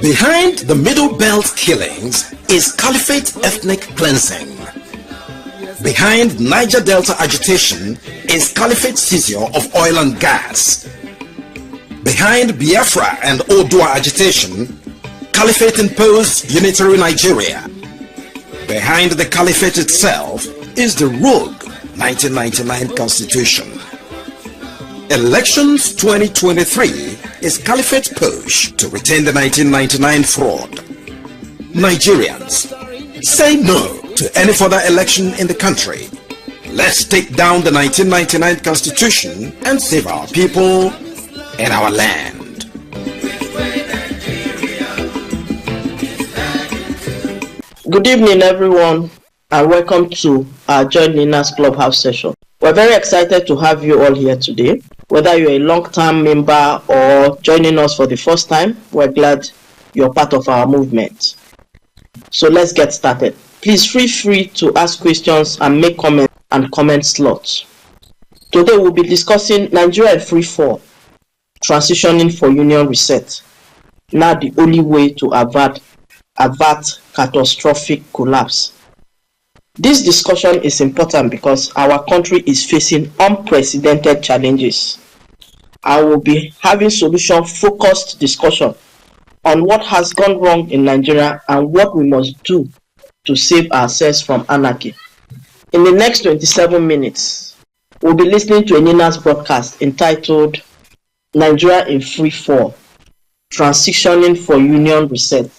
Behind the Middle Belt killings is Caliphate ethnic cleansing. Behind Niger Delta agitation is Caliphate seizure of oil and gas. Behind Biafra and Odua agitation, Caliphate imposed unitary Nigeria. Behind the Caliphate itself is the rogue 1999 Constitution. Elections 2023 is Caliphate's push to retain the 1999 fraud. Nigerians, say no to any further election in the country. Let's take down the 1999 Constitution and save our people and our land. Good evening, everyone, and welcome to our Join Nina's Clubhouse session. We're very excited to have you all here today. Whether you're a long-term member or joining us for the first time, we're glad you're part of our movement. So let's get started. Please feel free to ask questions and make comments and comment slots. Today we'll be discussing Nigeria in free fall, transitioning for union reset. Now the only way to avert catastrophic collapse. This discussion is important because our country is facing unprecedented challenges. I will be having solution-focused discussion on what has gone wrong in Nigeria and what we must do to save ourselves from anarchy. In the next 27 minutes, we'll be listening to a Nina's broadcast entitled Nigeria in Free Fall, Transitioning for Union Reset.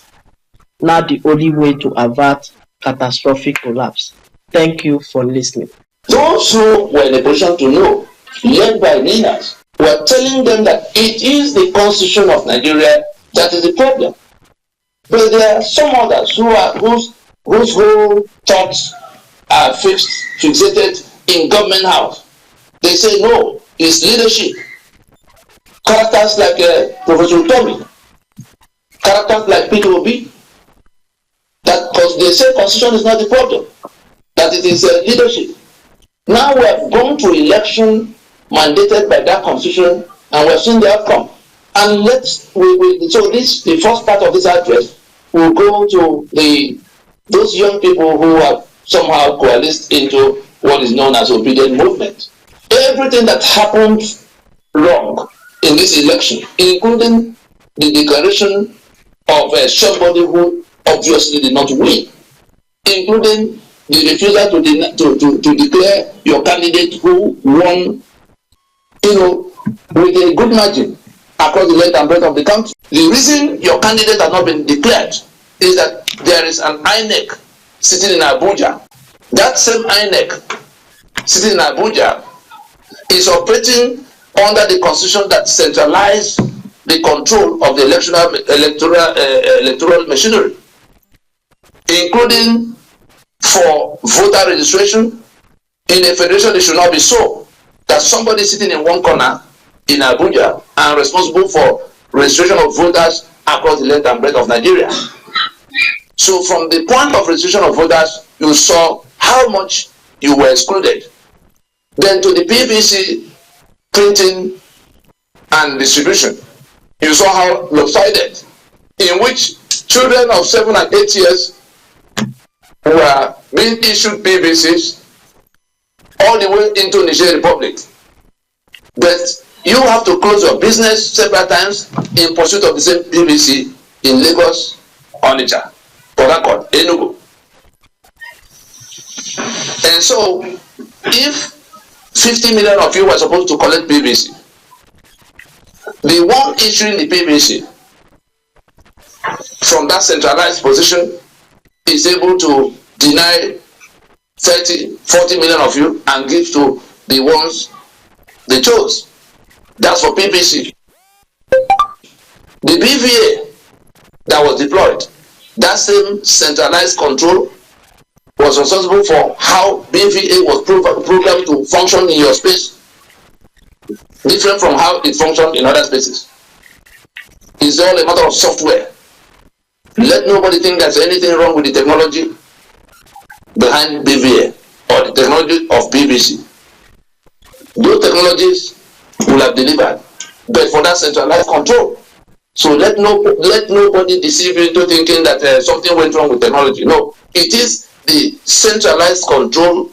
Now the only way to avert catastrophic collapse. Thank you for listening. Those who were in a position to know, led by Ninas, were telling them that it is the constitution of Nigeria that is the problem. But there are some others whose whole thoughts are fixated in government house. They say no, it's leadership. Characters like Professor Tommy, characters like Peter Obi, that because they say constitution is not the problem, that it is leadership. Now we have gone to election mandated by that constitution, and we have seen the outcome. And so the first part of this address will go to those young people who have somehow coalesced into what is known as obedient movement. Everything that happened wrong in this election, including the declaration of somebody who obviously did not win, including the refusal to declare your candidate who won, with a good margin across the length and breadth of the country. The reason your candidate has not been declared is that there is an INEC sitting in Abuja. That same INEC sitting in Abuja is operating under the constitution that centralized the control of the electoral machinery, including for voter registration. In a federation, it should not be so that somebody sitting in one corner in Abuja and responsible for registration of voters across the length and breadth of Nigeria. So from the point of registration of voters, you saw how much you were excluded. Then to the PVC printing and distribution, you saw how lopsided, in which children of 7 and 8 years were being issued PVCs all the way into Niger Republic. But you have to close your business several times in pursuit of the same PVC in Lagos, Onitsha, Port Harcourt, Enugu. And so, if 50 million of you were supposed to collect PVC, the one issuing the PVC from that centralized position is able to deny 30, 40 million of you and give to the ones they chose. That's for PVC. The BVA that was deployed, that same centralized control was responsible for how BVA was programmed to function in your space, different from how it functioned in other spaces. It's all a matter of software. Let nobody think there's anything wrong with the technology behind BVA or the technology of PVC. Those technologies will have delivered, but for that centralized control. So let nobody deceive you into thinking that something went wrong with technology. No, it is the centralized control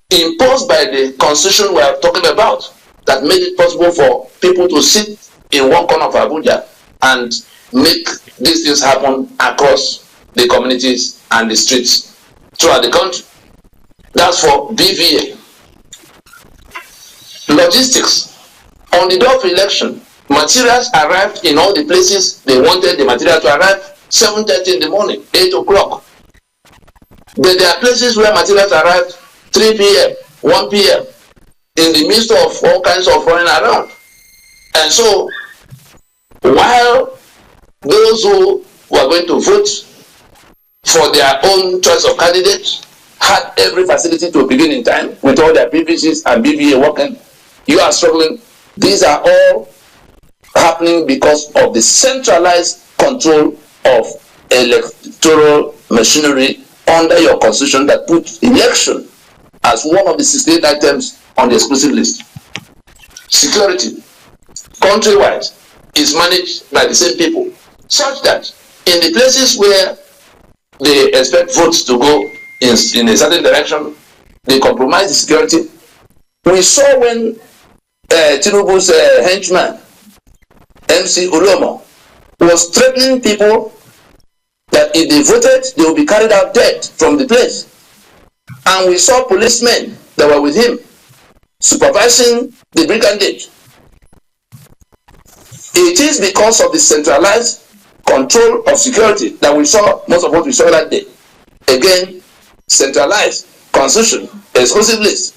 imposed by the constitution we are talking about that made it possible for people to sit in one corner of Abuja and make these things happen across the communities and the streets throughout the country. That's for BVA. Logistics. On the day of election, materials arrived in all the places they wanted the material to arrive 7:30 in the morning, 8 o'clock. But there are places where materials arrived 3 p.m., 1 p.m. in the midst of all kinds of running around. And so, while those who were going to vote for their own choice of candidates had every facility to begin in time with all their PVCs and BVA working, you are struggling. These are all happening because of the centralized control of electoral machinery under your constitution that puts election as one of the 68 items on the exclusive list. Security, countrywide, is managed by the same people, such that in the places where they expect votes to go in a certain direction, they compromise the security. We saw when Tinubu's henchman, MC Olomo, was threatening people that if they voted, they would be carried out dead from the place. And we saw policemen that were with him supervising the brigandage. It is because of the centralized control of security that we saw most of what we saw that day. Again, centralized, constitution, exclusive list.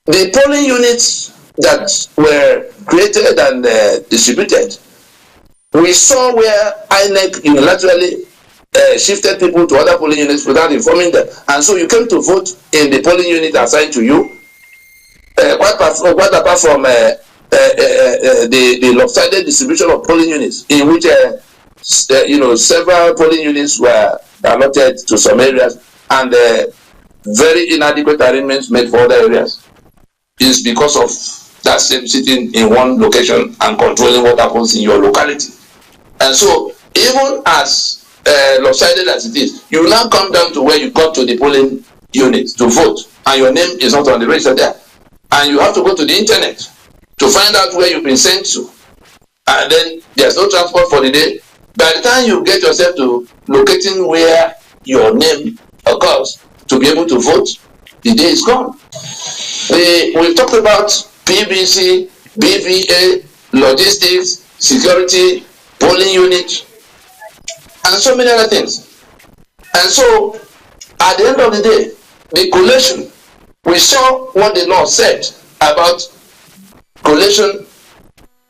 The polling units that were created and distributed, we saw where INEC unilaterally shifted people to other polling units without informing them. And so you came to vote in the polling unit assigned to you, quite apart from the lopsided distribution of polling units, in which several polling units were allotted to some areas and very inadequate arrangements made for other areas, is because of that same sitting in one location and controlling what happens in your locality. And so, even as lopsided as it is, you now come down to where you got to the polling unit to vote, and your name is not on the register there. And you have to go to the internet to find out where you've been sent to. And then there's no transport for the day. By the time you get yourself to locating where your name occurs to be able to vote, the day is gone. We've talked about PVC, BVA, logistics, security, polling unit, and so many other things. And so, at the end of the day, the collation, we saw what the law said about collation,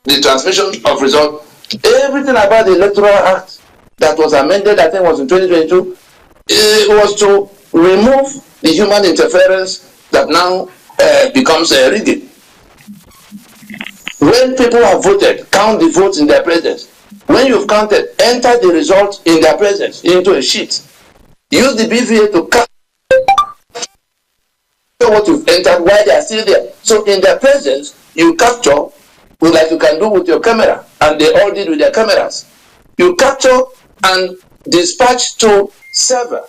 the transmission of results, everything about the Electoral Act that was amended, I think was in 2022, it was to remove the human interference that now becomes rigging. When people have voted, count the votes in their presence. When you've counted, enter the result in their presence into a sheet. Use the BVA to count what you've entered while they are still there. So in their presence, you capture, like you can do with your camera, and they all did with their cameras. You capture and dispatch to server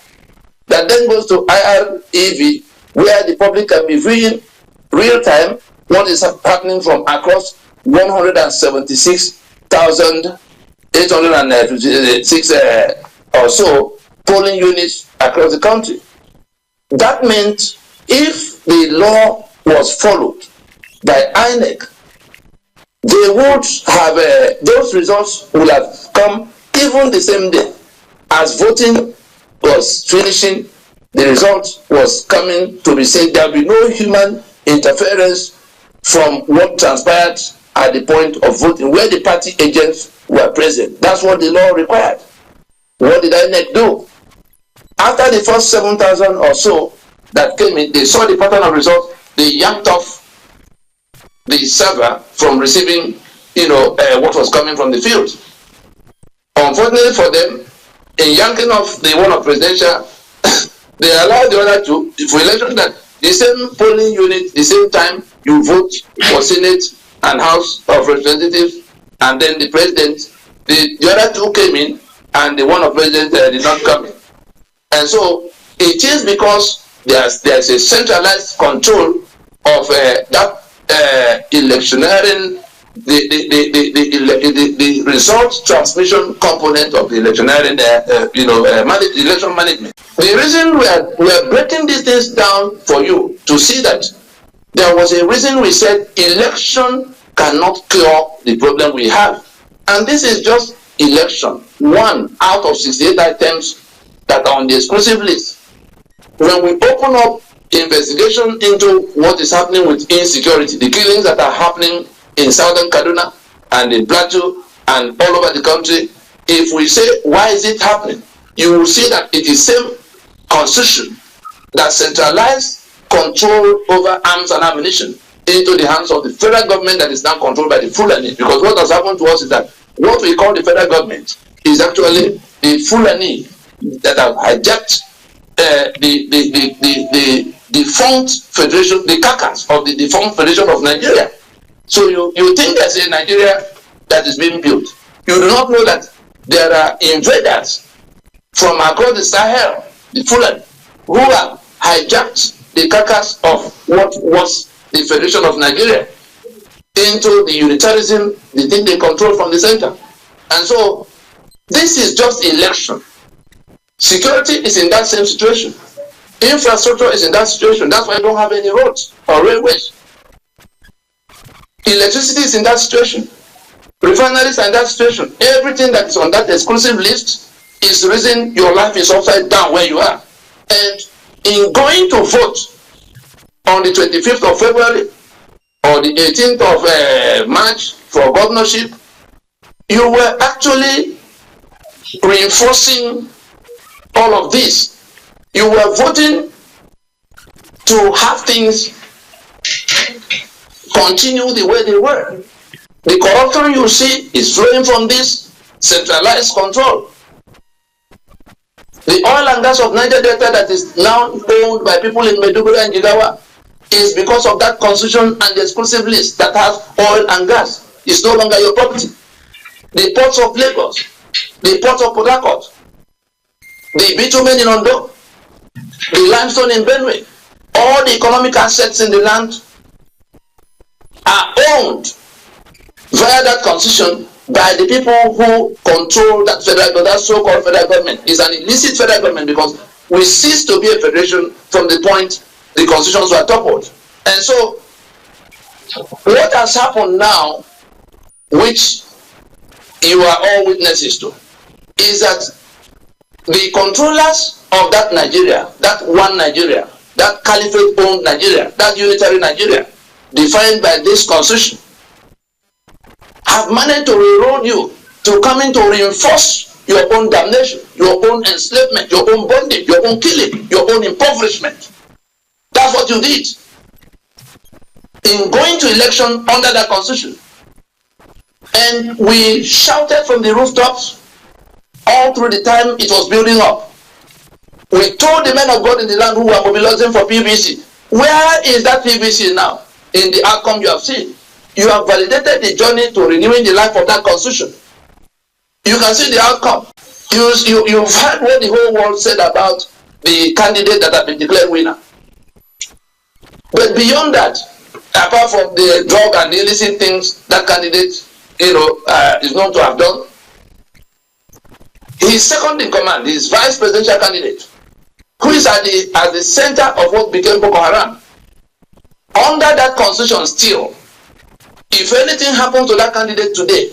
that then goes to IREV, where the public can be viewing real time what is happening from across 176,856 or so polling units across the country. That meant if the law was followed by INEC, they would have those results would have come even the same day as voting was finishing. The result was coming to be said. There will be no human interference from what transpired at the point of voting, where the party agents were present. That's what the law required. What did INEC do? After the first 7,000 or so that came in, they saw the pattern of results. They yanked off the server from receiving, what was coming from the field. Unfortunately for them, in yanking off the one of presidential, they allowed the other two for election that the same polling unit, the same time you vote for Senate and House of Representatives, and then the president The other two came in, and the one of president did not come in. And so it is because there's a centralized control of that electioneering, the result transmission component of the electioneering, election management. The reason we are breaking these things down for you to see that there was a reason we said election cannot cure the problem we have. And this is just election, 1 out of 68 items that are on the exclusive list. When we open up investigation into what is happening with insecurity, the killings that are happening in southern Kaduna and in Plateau and all over the country, if we say, why is it happening? You will see that it is same constitution that centralized control over arms and ammunition into the hands of the federal government that is now controlled by the Fulani. Because what has happened to us is that what we call the federal government is actually the Fulani that have hijacked the defunct federation, the carcass of the defunct federation of Nigeria. So you think there's a Nigeria that is being built. You do not know that there are invaders from across the Sahel, the Fulani, who have hijacked the carcass of what was the Federation of Nigeria into the unitarism, the thing they control from the center. And so this is just election. Security is in that same situation. Infrastructure is in that situation. That's why I don't have any roads or railways. Electricity is in that situation. Refineries are in that situation. Everything that is on that exclusive list is the reason your life is upside down where you are. And in going to vote on the 25th of February or the 18th of March for governorship, you were actually reinforcing all of this. You were voting to have things continue the way they were. The corruption you see is flowing from this centralized control. The oil and gas of Niger Delta that is now owned by people in Maiduguri and Jigawa is because of that constitution and the exclusive list that has oil and gas. It's no longer your property. The ports of Lagos, the ports of Port Harcourt, the bitumen in Ondo, the limestone in Benue, all the economic assets in the land are owned via that constitution by the people who control that that so-called federal government. It's an illicit federal government because we ceased to be a federation from the point the constitutions were toppled. And so what has happened now, which you are all witnesses to, is that the controllers of that Nigeria, that one Nigeria, that caliphate-owned Nigeria, that unitary Nigeria, defined by this constitution, have managed to railroad you to come in to reinforce your own damnation, your own enslavement, your own bondage, your own killing, your own impoverishment. That's what you did in going to election under that constitution. And we shouted from the rooftops all through the time it was building up. We told the men of God in the land who were mobilizing for PVC, where is that PVC now in the outcome you have seen? You have validated the journey to renewing the life of that constitution. You can see the outcome. You've heard what the whole world said about the candidate that have been declared winner. But beyond that, apart from the drug and the illicit things that candidate is known to have done, his second in command, his vice presidential candidate, who is at the center of what became Boko Haram, under that constitution still, if anything happens to that candidate today,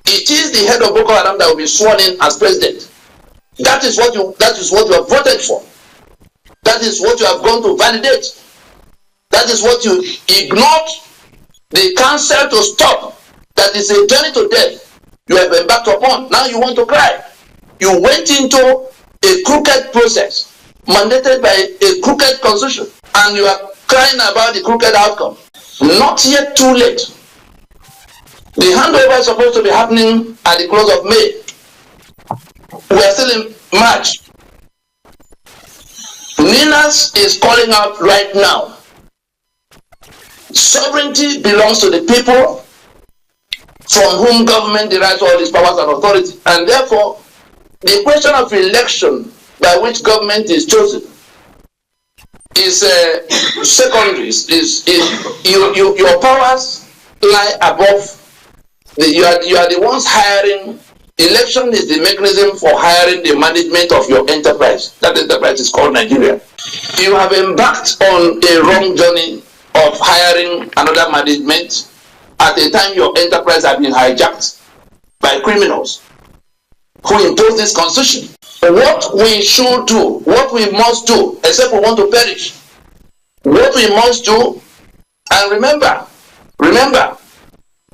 it is the head of Boko Haram that will be sworn in as president. That is what you have voted for. That is what you have gone to validate. That is what you ignored the counsel to stop. That is a journey to death you have embarked upon. Now you want to cry. You went into a crooked process mandated by a crooked constitution, and you are crying about the crooked outcome. Not yet too late. The handover is supposed to be happening at the close of May. We are still in March. Ninas is calling out right now. Sovereignty belongs to the people. from whom government derives all its powers and authority. And therefore, the question of election by which government is chosen is secondary. Your powers lie above. You are the ones hiring. Election is the mechanism for hiring the management of your enterprise. That enterprise is called Nigeria. You have embarked on a wrong journey of hiring another management at a time your enterprise has been hijacked by criminals who impose this constitution. What we should do, what we must do, except we want to perish, what we must do, and remember,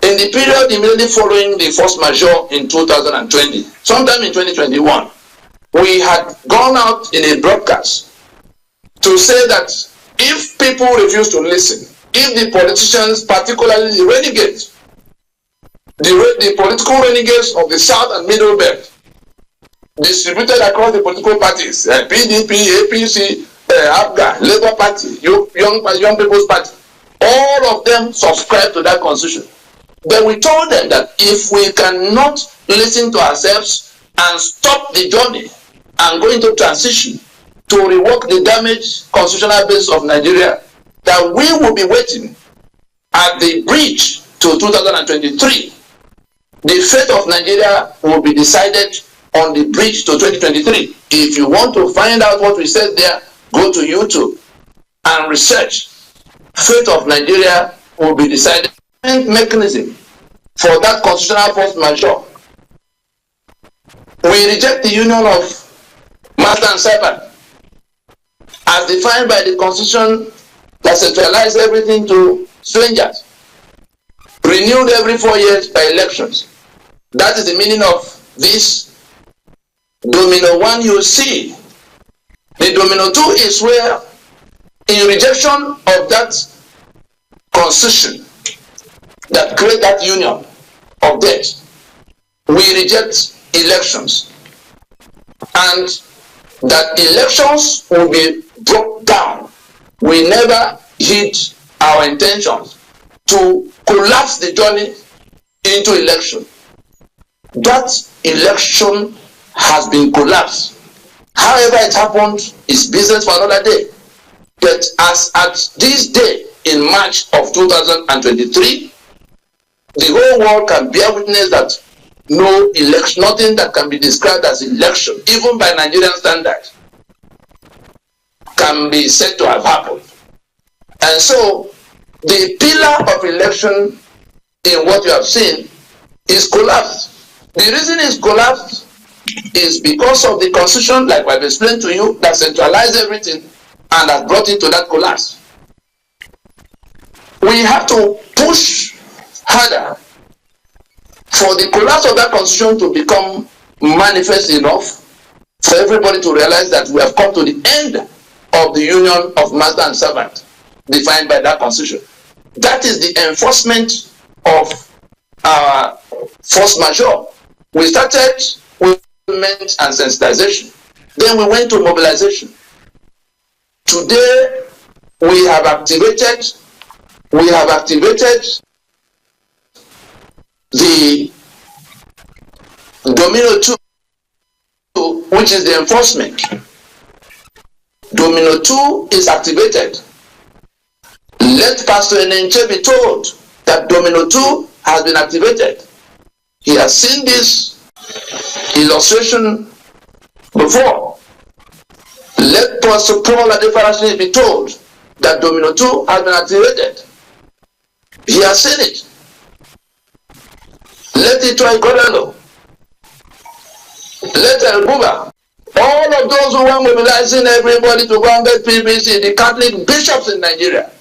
in the period immediately following the force majeure in 2020, sometime in 2021, we had gone out in a broadcast to say that if people refuse to listen, if the politicians, particularly the renegades, the political renegades of the South and Middle Belt, distributed across the political parties, PDP, APC, ABGA, Labour Party, Young People's Party, all of them subscribe to that constitution. Then we told them that if we cannot listen to ourselves and stop the journey and go into transition to rework the damaged constitutional base of Nigeria, that we will be waiting at the bridge to 2023. The fate of Nigeria will be decided on the bridge to 2023. If you want to find out what we said there, go to YouTube and research. Fate of Nigeria will be decided. Mechanism for that constitutional force majeure. We reject the union of master and servant as defined by the constitution that centralized everything to strangers, renewed every 4 years by elections. That is the meaning of this domino 1 you see. The domino 2 is where, in rejection of that constitution that create that union of debt, we reject elections, and that elections will be brought down. We never hid our intentions to collapse the journey into election. That election has been collapsed. However it happened is business for another day. But as at this day in March of 2023, the whole world can bear witness that no election, nothing that can be described as election, even by Nigerian standards, can be said to have happened. And so, the pillar of election in what you have seen is collapsed. The reason it's collapsed is because of the constitution, like I've explained to you, that centralized everything and has brought it to that collapse. We have to push harder for the collapse of that constitution to become manifest enough for everybody to realize that we have come to the end of the union of master and servant defined by that constitution. That is the enforcement of our force majeure. We started with implement and sensitization. Then we went to mobilization. Today we have activated the domino 2, which is the enforcement. Domino 2 is activated. Let Pastor Enenche be told that domino 2 has been activated. He has seen this illustration before. Let Pastor Paul Adefarasin be told that domino 2 has been activated. He has seen it. Let it try Godalo. Let El Buba. All of those who are mobilizing everybody to go and get PBC, the Catholic bishops in Nigeria.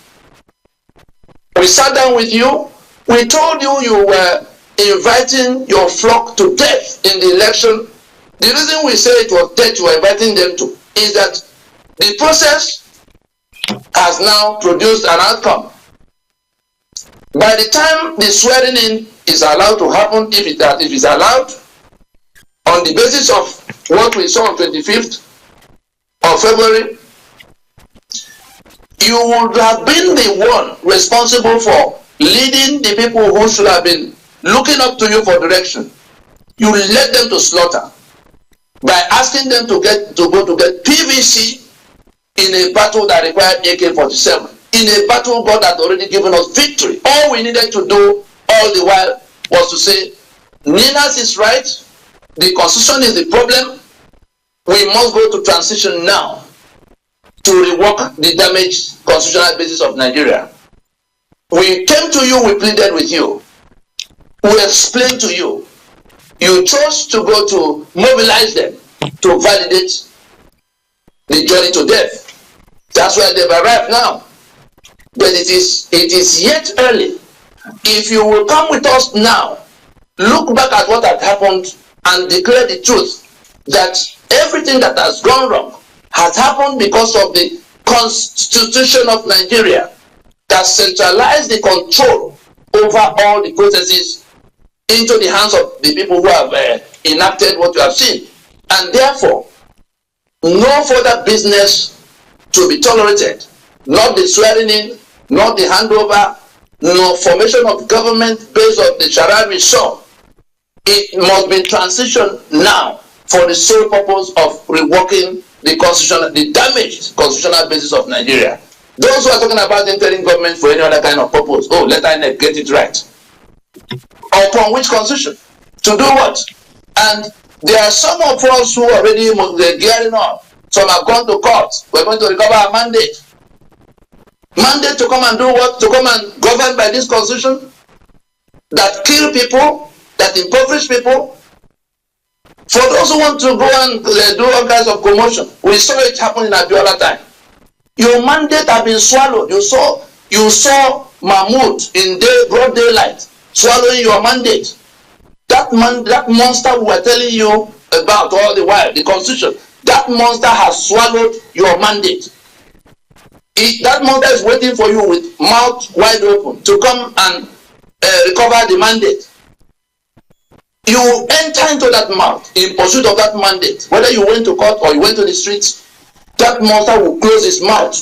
We sat down with you. We told you you were inviting your flock to death in the election. The reason we say it was death you were inviting them to is that the process has now produced an outcome. By the time the swearing in is allowed to happen, if it is allowed, on the basis of what we saw on 25th of February, you would have been the one responsible for leading the people who should have been looking up to you for direction, you led them to slaughter by asking them to go to get PVC in a battle that required AK-47. In a battle God had already given us victory. All we needed to do all the while was to say, Ninas is right, the constitution is the problem, we must go to transition now to rework the damaged constitutional basis of Nigeria. We came to you, we pleaded with you, we explained to you. You chose to go to mobilize them to validate the journey to death. That's why they've arrived now. But it is yet early. If you will come with us now, look back at what had happened and declare the truth that everything that has gone wrong has happened because of the Constitution of Nigeria that centralized the control over all the processes into the hands of the people who have enacted what you have seen. And therefore, no further business to be tolerated, not the swearing in, not the handover, no formation of government based on the Sharia we saw. It must be transitioned now for the sole purpose of reworking the constitutional, the damaged constitutional basis of Nigeria. Those who are talking about entering government for any other kind of purpose, oh, let INEC get it right. Upon which constitution? To do what? And there are some of us who already gearing up. Some have gone to court. We're going to recover our mandate. Mandate to come and do what? To come and govern by this constitution that kill people, that impoverish people. For those who want to go and do all kinds of commotion, we saw it happen in Abiola time. Your mandate has been swallowed. You saw Mahmoud in broad daylight swallowing your mandate. That monster we were telling you about all the while, the constitution, that monster has swallowed your mandate. That monster is waiting for you with mouth wide open to come and recover the mandate. You enter into that mouth in pursuit of that mandate. Whether you went to court or you went to the streets, that monster will close his mouth.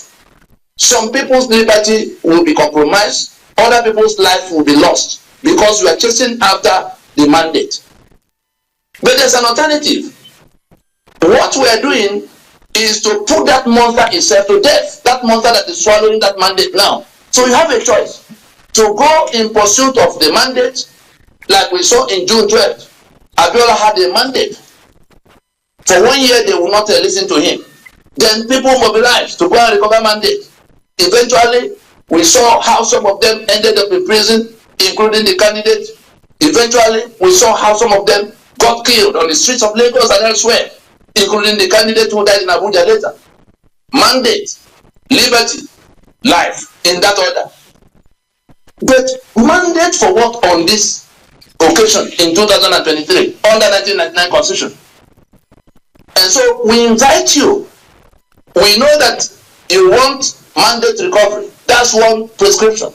Some people's liberty will be compromised. Other people's life will be lost because you are chasing after the mandate. But there's an alternative. What we are doing is to put that monster itself to death. That monster that is swallowing that mandate now. So you have a choice to go in pursuit of the mandate, like we saw in June 12th. Abiola had a mandate. For 1 year, they will not listen to him. Then people mobilized to go and recover mandate. Eventually, we saw how some of them ended up in prison, including the candidate. Eventually, we saw how some of them got killed on the streets of Lagos and elsewhere, including the candidate who died in Abuja later. Mandate, liberty, life, in that order. But mandate for what on this occasion in 2023 under 1999 Constitution? And so we invite you. We know that you want mandate recovery. That's one prescription.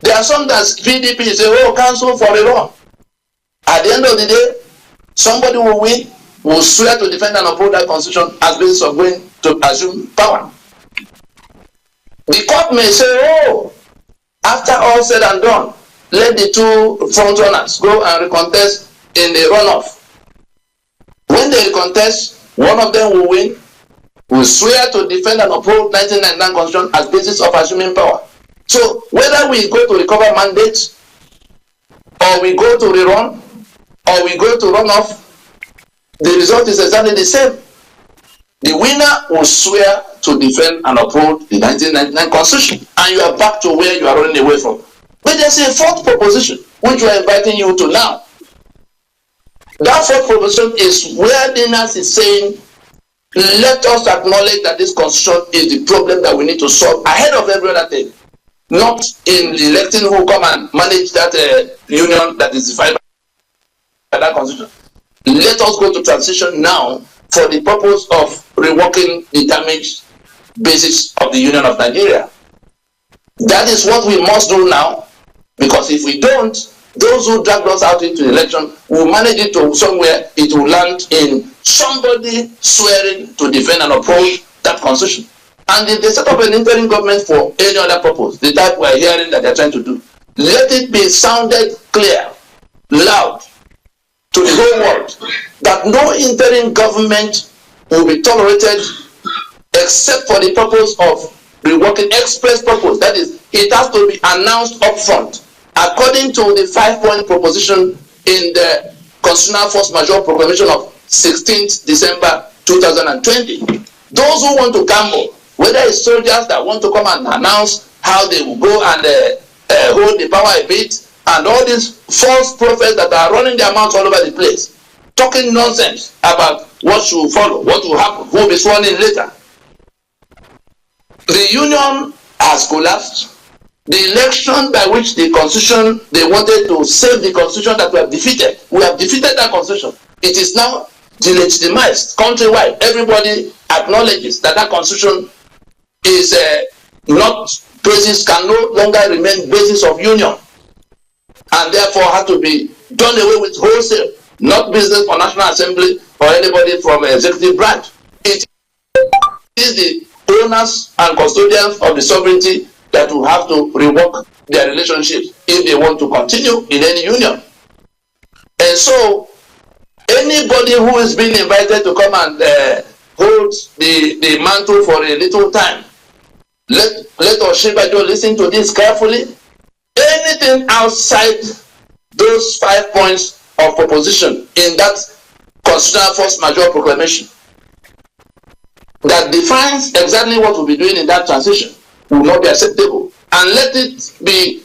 There are some that PDP say, oh, cancel for a run. At the end of the day, somebody will win, will swear to defend and uphold that constitution as basis of going to assume power. The court may say, oh, after all said and done, let the two front runners go and recontest in the runoff. When they recontest, one of them will win, will swear to defend and uphold 1999 constitution as basis of assuming power. So whether we go to recover mandates, or we go to rerun, or we go to runoff, the result is exactly the same. The winner will swear to defend and uphold the 1999 constitution, and you are back to where you are running away from. But there's a fourth proposition, which we are inviting you to now. That fourth proposition is where Dinas is saying, let us acknowledge that this constitution is the problem that we need to solve ahead of every other thing. Not in electing who come and manage that union that is defined by that constitution. Let us go to transition now for the purpose of reworking the damaged basis of the Union of Nigeria. That is what we must do now, because if we don't, those who dragged us out into the election will manage it to somewhere, it will land in somebody swearing to defend and uphold that constitution. And if they set up an interim government for any other purpose, the type we are hearing that they are trying to do, let it be sounded clear loud to the whole world that no interim government will be tolerated except for the purpose of reworking express purpose. That is, it has to be announced upfront according to the 5-point proposition in the Constitutional Force Majeure Proclamation of 16th December 2020. Those who want to gamble, whether it's soldiers that want to come and announce how they will go and hold the power a bit, and all these false prophets that are running their mouths all over the place, talking nonsense about what should follow, what will happen, who will be sworn in later. The union has collapsed. The election by which the constitution, they wanted to save the constitution that we have defeated. We have defeated that constitution. It is now delegitimized countrywide. Everybody acknowledges that that constitution is not basis, can no longer remain basis of union, and therefore had to be done away with wholesale, not business for National Assembly or anybody from executive branch. It is the owners and custodians of the sovereignty that will have to rework their relationships if they want to continue in any union. And so anybody who is being invited to come and hold the mantle for a little time, let Oshibajo listen to this carefully. Anything outside those 5 points of proposition in that Constitutional Force Majeure Proclamation that defines exactly what we'll be doing in that transition will not be acceptable. And let us be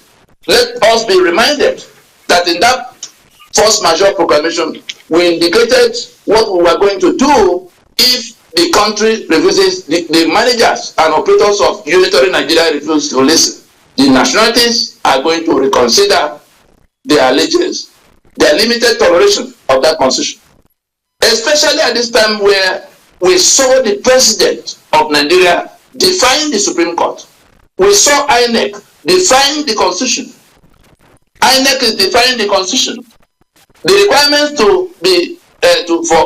reminded that in that Force Majeure Proclamation we indicated what we were going to do if the country refuses, the managers and operators of unitary Nigeria refuse to listen. The nationalities are going to reconsider their allegiance, their limited toleration of that constitution. Especially at this time where we saw the president of Nigeria defying the Supreme Court. We saw INEC defying the constitution. INEC is defying the constitution. The requirements to be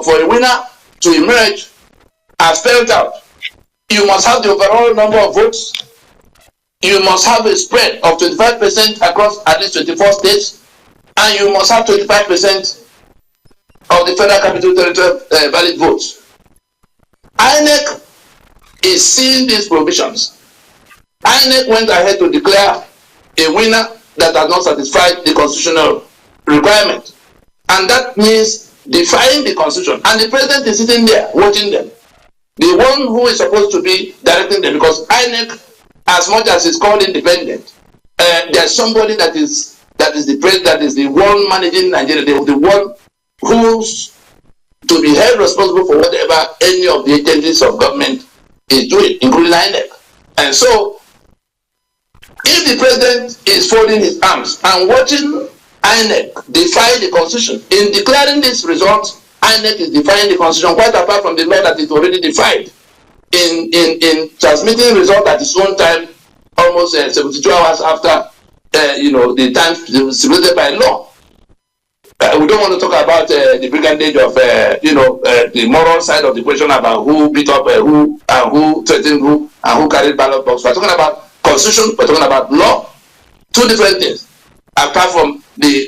for a winner to emerge are spelled out. You must have the overall number of votes. You must have a spread of 25% across at least 24 states, and you must have 25% of the Federal Capital Territory valid votes. INEC is seeing these provisions. INEC went ahead to declare a winner that has not satisfied the constitutional requirement, and that means defying the constitution. And the president is sitting there watching them, the one who is supposed to be directing them, because INEC, as much as it's called independent, there's somebody that is the president, that is the one managing Nigeria, the one who's to be held responsible for whatever any of the agencies of government is doing, including INEC. And so, if the president is folding his arms and watching INEC defy the constitution, in declaring this result, INEC is defying the constitution, quite apart from the law that it already defied. In transmitting result at its own time, almost 72 hours after the time stipulated by law. We don't want to talk about the brigandage of the moral side of the question about who beat up who and who threatened who and who carried ballot box. We're talking about constitution. We're talking about law. Two different things, apart from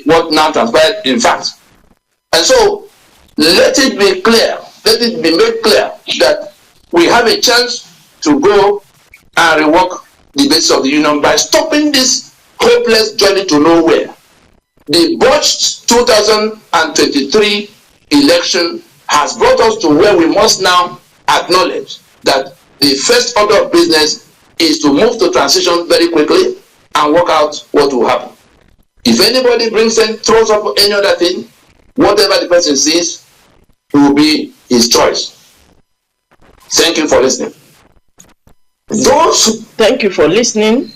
what now transpired in fact. And so let it be clear. Let it be made clear that we have a chance to go and rework the basis of the union by stopping this hopeless journey to nowhere. The botched 2023 election has brought us to where we must now acknowledge that the first order of business is to move to transition very quickly and work out what will happen. If anybody throws up any other thing, whatever the person sees will be his choice. Thank you for listening. Thank you for listening.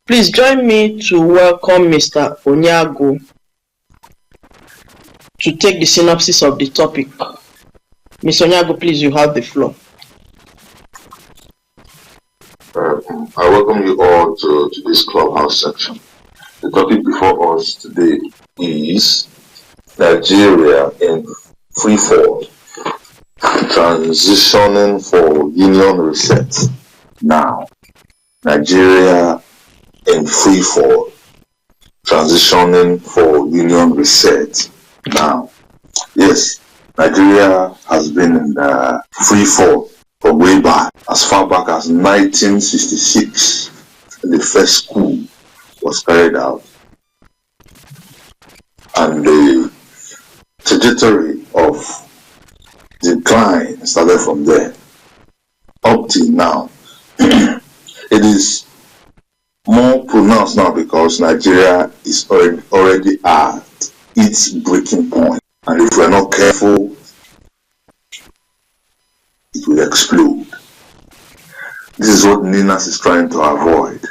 Please join me to welcome Mr. Onyago to take the synopsis of the topic. Mr. Onyago, please, you have the floor. I welcome you all to this clubhouse section. The topic before us today is Nigeria in free fall, transitioning for union reset. Now, Nigeria in free fall, transitioning for union reset now. Yes, Nigeria has been in free fall from way back, as far back as 1966. The first coup was carried out, and the trajectory of decline started from there up till now. It is more pronounced now because Nigeria is already at its breaking point, and if we're not careful, it will explode. This is what Ninas is trying to avoid,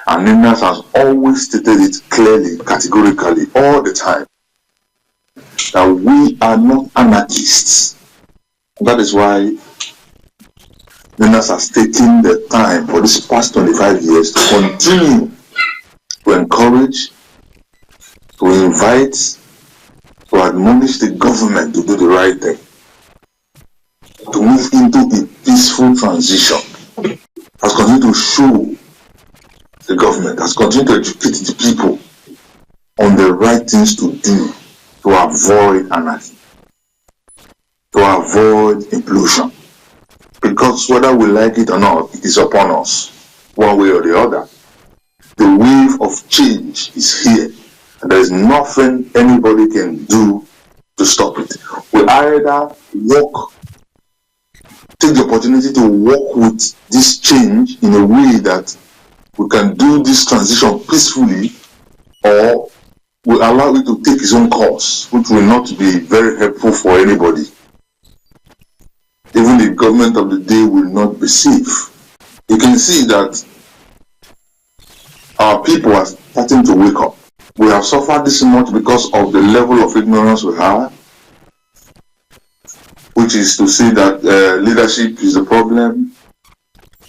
and Ninas has always stated it clearly, categorically, all the time, that we are not anarchists. That is why Ninas has taken the time for this past 25 years to continue to encourage, to invite, to admonish the government to do the right thing, to move into a peaceful transition, has continued to show the government, has continued to educate the people on the right things to do to avoid anarchy, to avoid implosion. Because whether we like it or not, it is upon us, one way or the other. The wave of change is here, and there is nothing anybody can do to stop it. We either take the opportunity to work with this change in a way that we can do this transition peacefully, or we allow it to take its own course, which will not be very helpful for anybody. Even the government of the day will not be safe. You can see that our people are starting to wake up. We have suffered this much because of the level of ignorance we have, which is to say that leadership is a problem.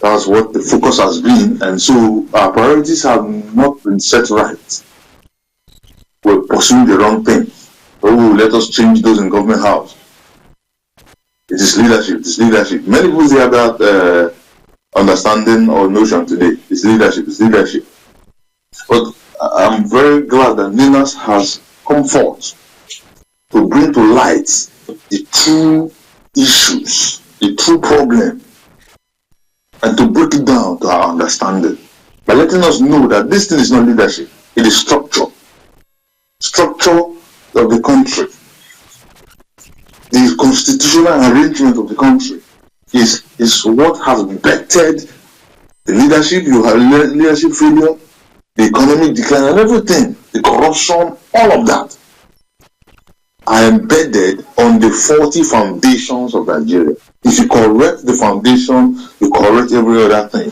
That's what the focus has been, and so our priorities have not been set right. We're pursuing the wrong thing. Oh, let us change those in government house. It is leadership. It is leadership. Many people have that understanding or notion today. It's leadership. It's leadership. But I'm very glad that Ninas has come forth to bring to light the true issues, the true problem, and to break it down to our understanding by letting us know that this thing is not leadership. It is structure. Structure of the country. The constitutional arrangement of the country is what has bettered the leadership. You have leadership failure, the economic decline, and everything, the corruption, all of that are embedded on the faulty foundations of Nigeria. If you correct the foundation, you correct every other thing.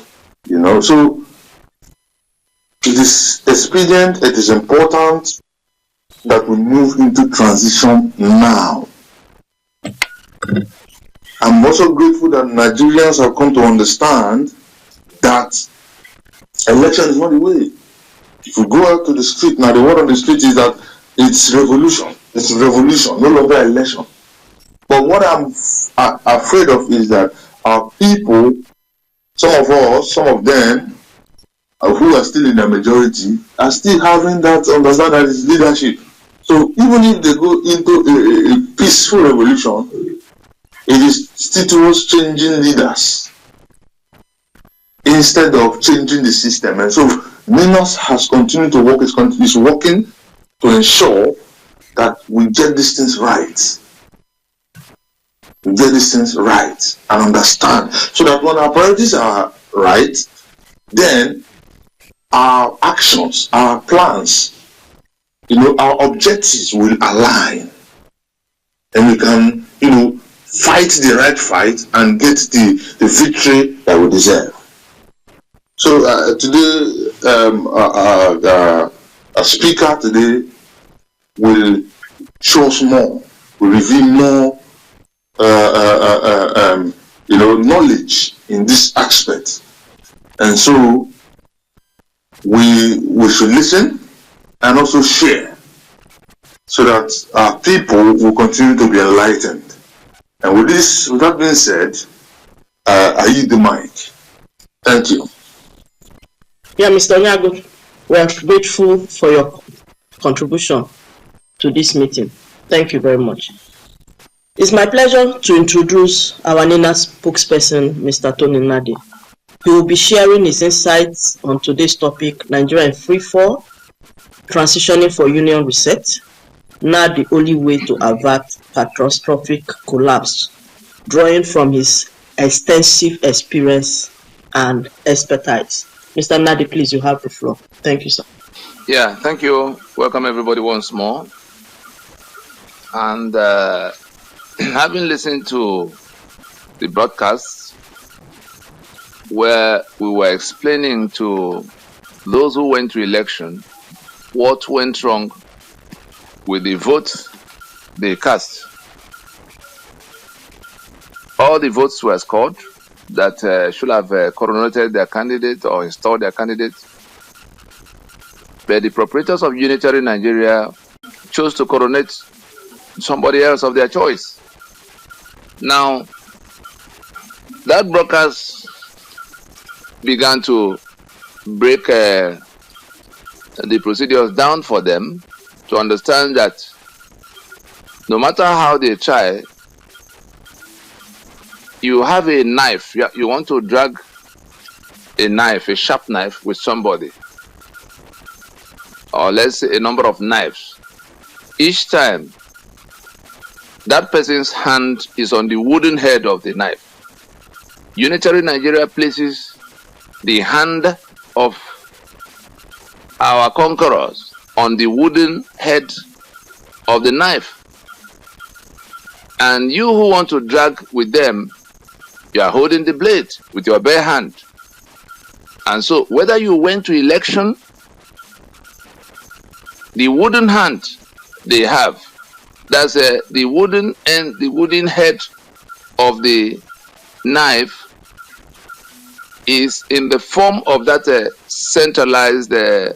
So it is expedient, it is important that we move into transition now. I'm also grateful that Nigerians have come to understand that election is not the way. If we go out to the street now, the word on the street is that it's revolution. It's revolution, no longer election. But what I'm afraid of is that our people, some of us, some of them, who are still in the majority, are still having that understanding that it's leadership. So even if they go into a peaceful revolution, it is still towards changing leaders instead of changing the system. And so Ninas has continued to work, is working to ensure that we get these things right. We get these things right and understand. So that when our priorities are right, then our actions, our plans, our objectives will align. And we can, fight the right fight and get the victory that we deserve. So today, a speaker today will show us more, will reveal more, knowledge in this aspect. And so we should listen and also share, so that our people will continue to be enlightened. And with that being said, I yield the mic. Thank you. Yeah, Mr. Onyago. We are grateful for your contribution to this meeting. Thank you very much. It's my pleasure to introduce our NINA spokesperson, Mr. Tony Nadi. He will be sharing his insights on today's topic, Nigeria in free fall, transitioning for union reset, now the only way to avert catastrophic collapse, drawing from his extensive experience and expertise. Mr. Nadi, please, you have the floor. Thank you, sir. Yeah, thank you. Welcome everybody once more. And having listened to the broadcast where we were explaining to those who went to election what went wrong with the vote they cast. All the votes were scored that should have coronated their candidate or installed their candidate. But the proprietors of Unitary Nigeria chose to coronate somebody else of their choice. Now, that broadcast began to break the procedures down for them to understand that no matter how they try, you have a knife, you want to drag a knife, a sharp knife with somebody, or let's say a number of knives. Each time, that person's hand is on the wooden head of the knife. Unitary Nigeria places the hand of our conquerors on the wooden head of the knife. And you who want to drag with them, you are holding the blade with your bare hand. And so whether you went to election, the wooden hand they have, that's the wooden end, the wooden head of the knife is in the form of that centralized, that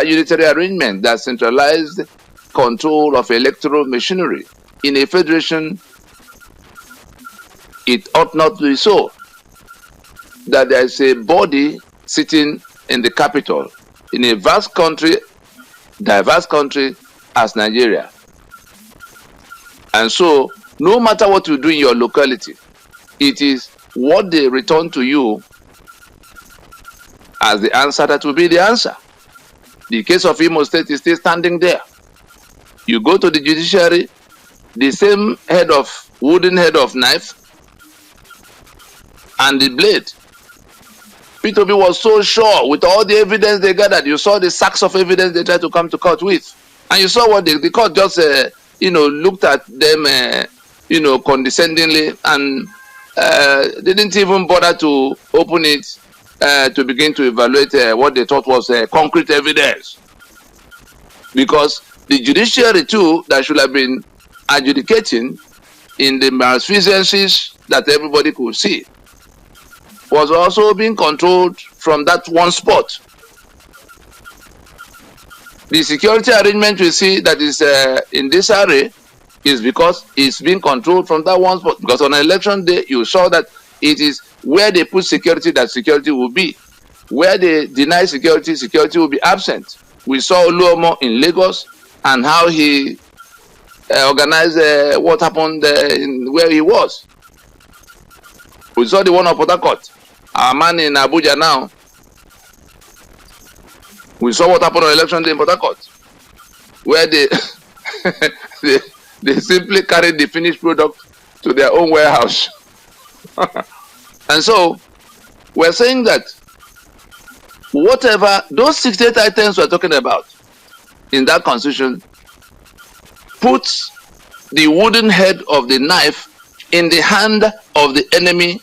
unitary arrangement, that centralized control of electoral machinery. In a federation, it ought not to be so, that there is a body sitting in the capital in a vast country, diverse country as Nigeria. And so, no matter what you do in your locality, it is what they return to you as the answer that will be the answer. The case of Imo State is still standing there. You go to the judiciary, the same wooden head of knife and the blade. P2B was so sure with all the evidence they gathered. You saw the sacks of evidence they tried to come to court with. And you saw what the court just, looked at them, condescendingly and didn't even bother to open it to begin to evaluate what they thought was concrete evidence. Because the judiciary too, that should have been adjudicating in the malfeasances that everybody could see, was also being controlled from that one spot. The security arrangement we see that is in this array is because it's being controlled from that one spot. Because on election day, you saw that it is where they put security that security will be. Where they deny security, security will be absent. We saw Oluomo in Lagos and how he organized what happened where he was. We saw the one of Port Harcourt. Our man in Abuja now. We saw what happened on election day in Port Harcourt, where they they simply carried the finished product to their own warehouse. And so we're saying that whatever those 68 items we're talking about in that constitution puts the wooden head of the knife in the hand of the enemy.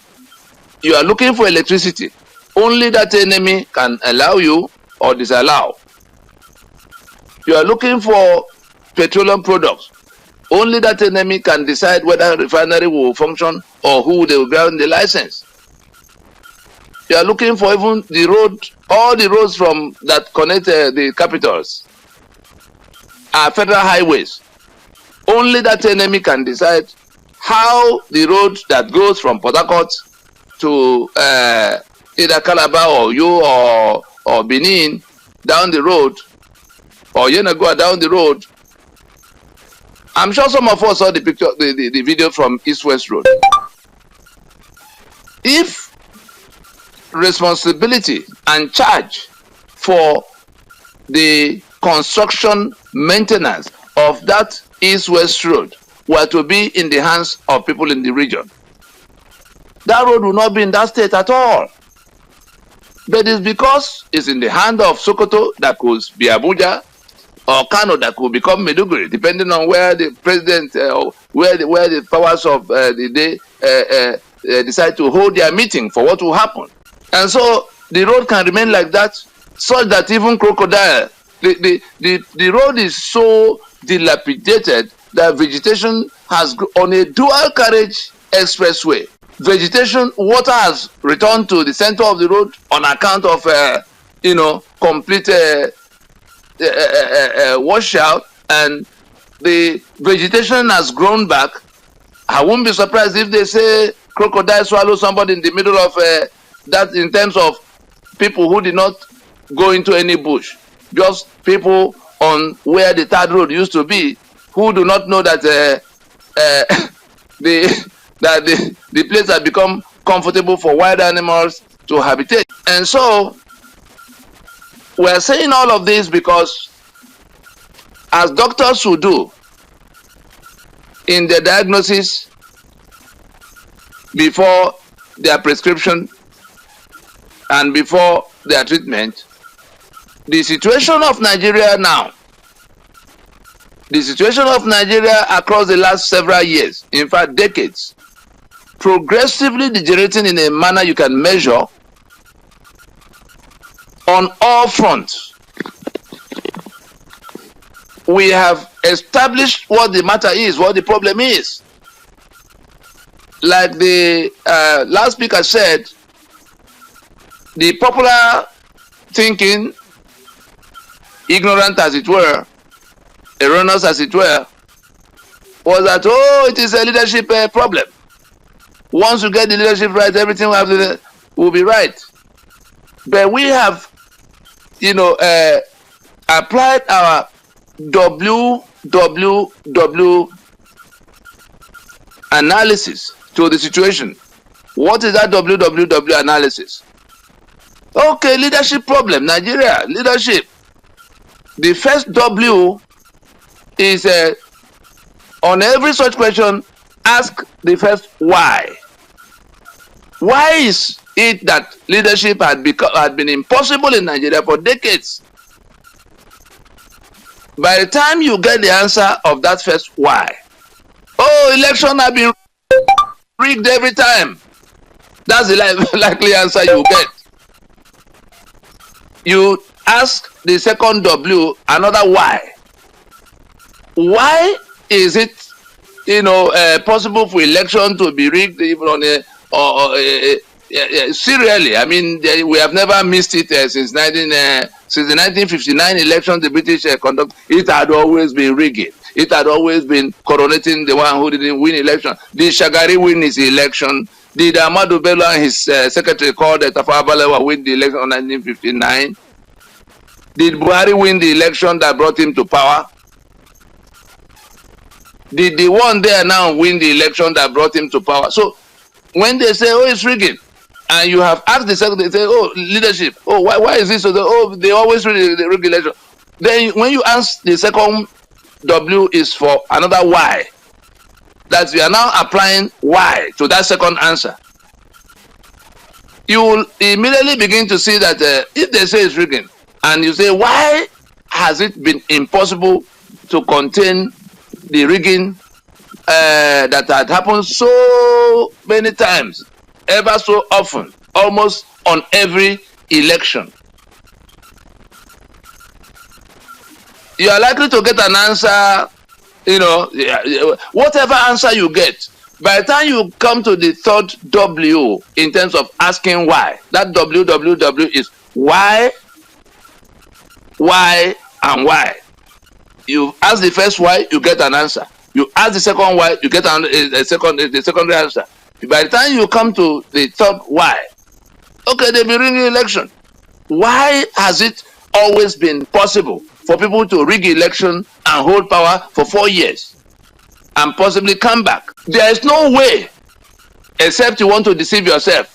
You are looking for electricity. Only that enemy can allow you or disallow. You are looking for petroleum products. Only that enemy can decide whether a refinery will function or who they will grant the license. You are looking for even the road, all the roads from that connect the capitals are federal highways. Only that enemy can decide how the road that goes from Port Harcourt to either Calabar or you or Benin down the road, or Yenagoa down the road. I'm sure some of us saw the picture, the video from East-West Road. If responsibility and charge for the construction maintenance of that East-West Road were to be in the hands of people in the region, that road will not be in that state at all. But it's because it's in the hand of Sokoto, that could be Abuja, or Kano, that could become Maiduguri, depending on where the president, where the powers of the day decide to hold their meeting for what will happen. And so the road can remain like that, such that even Crocodile, the road is so dilapidated that vegetation has on a dual carriage expressway. Vegetation, water has returned to the center of the road on account of complete washout, and the vegetation has grown back. I won't be surprised if they say crocodile swallow somebody in the middle of that, in terms of people who did not go into any bush, just people on where the third road used to be, who do not know that the place has become comfortable for wild animals to habitate. And so we're saying all of this because, as doctors will do in their diagnosis before their prescription and before their treatment, the situation of Nigeria now, the situation of Nigeria across the last several years, in fact decades, progressively degenerating in a manner you can measure on all fronts. We have established what the matter is, what the problem is. Like the last speaker said, the popular thinking, ignorant as it were, erroneous as it were, was that, oh, it is a leadership problem. Once you get the leadership right, everything will be right. But we have, applied our WWW analysis to the situation. What is that WWW analysis? Okay, leadership problem, Nigeria, leadership. The first W is on every such question, ask the first why. Why is it that leadership had been impossible in Nigeria for decades? By the time you get the answer of that first why, oh, election have been rigged every time. That's the likely answer you get. You ask the second W another why. Why is it, possible for election to be rigged even on serially? I mean, we have never missed it since the 1959 election. The British conduct. It had always been rigged. It had always been coronating the one who didn't win election. Did Shagari win his election? Did Ahmadu Bello and his secretary called Tafawa Balewa win the election in 1959? Did Buhari win the election that brought him to power? Did the one there now win the election that brought him to power? So when they say, oh, it's rigged, and you have asked the secretary, they say, oh, leadership, oh, why is this? So they always rig the election. Then when you ask the second W is for another why, that you are now applying why to that second answer, you will immediately begin to see that if they say it's rigged, and you say, why has it been impossible to contain the rigging that had happened so many times, ever so often, almost on every election? You are likely to get an answer, whatever answer you get, by the time you come to the third W in terms of asking why, that WWW is why, and why. You ask the first why, you get an answer. You ask the second why, you get the secondary answer. By the time you come to the third why, okay, they'll be rigging election. Why has it always been possible for people to rig election and hold power for 4 years and possibly come back? There is no way, except you want to deceive yourself.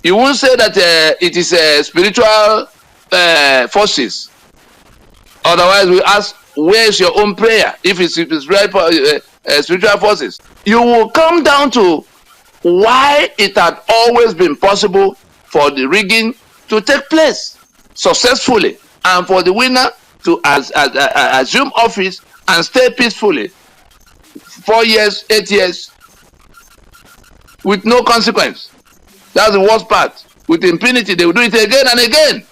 You won't say that it is spiritual forces. Otherwise, we ask, where is your own prayer? If it's spiritual forces, you will come down to why it had always been possible for the rigging to take place successfully and for the winner to assume office and stay peacefully 4 years, 8 years with no consequence. That's the worst part. With impunity, they will do it again and again.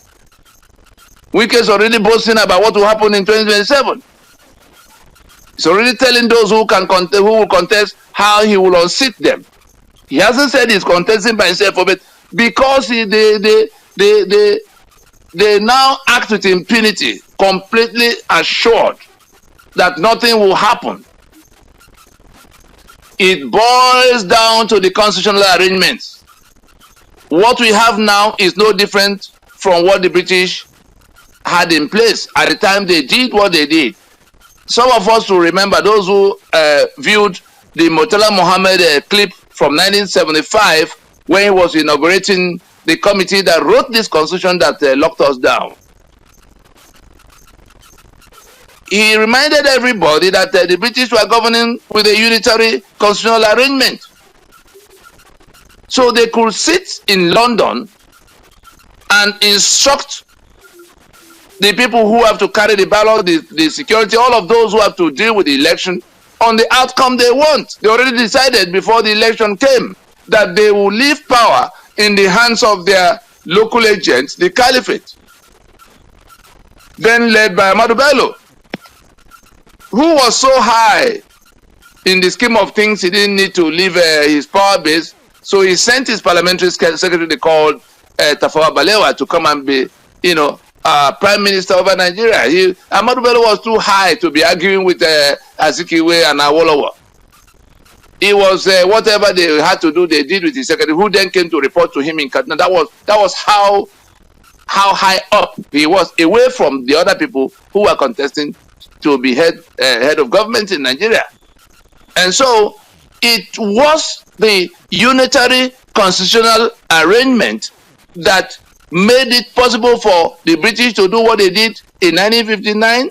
Wike is already boasting about what will happen in 2027. He's already telling those who will contest how he will unseat them. He hasn't said he's contesting by himself, but because they now act with impunity, completely assured that nothing will happen. It boils down to the constitutional arrangements. What we have now is no different from what the British had in place at the time they did what they did. Some of us will remember, those who viewed the Murtala Muhammad clip from 1975 when he was inaugurating the committee that wrote this constitution that locked us down. He reminded everybody that the British were governing with a unitary constitutional arrangement. So they could sit in London and instruct the people who have to carry the ballot, the security, all of those who have to deal with the election on the outcome they want. They already decided before the election came that they will leave power in the hands of their local agents, the caliphate, then led by Ahmadu Bello, who was so high in the scheme of things he didn't need to leave his power base. So he sent his parliamentary secretary called Tafawa Balewa to come and be, Prime Minister over Nigeria. Ahmadu Bello was too high to be arguing with Azikiwe and Awolowo. It was whatever they had to do, they did with his secretary, who then came to report to him in Kaduna. That was how high up he was, away from the other people who were contesting to be head of government in Nigeria. And so it was the unitary constitutional arrangement that made it possible for the British to do what they did in 1959.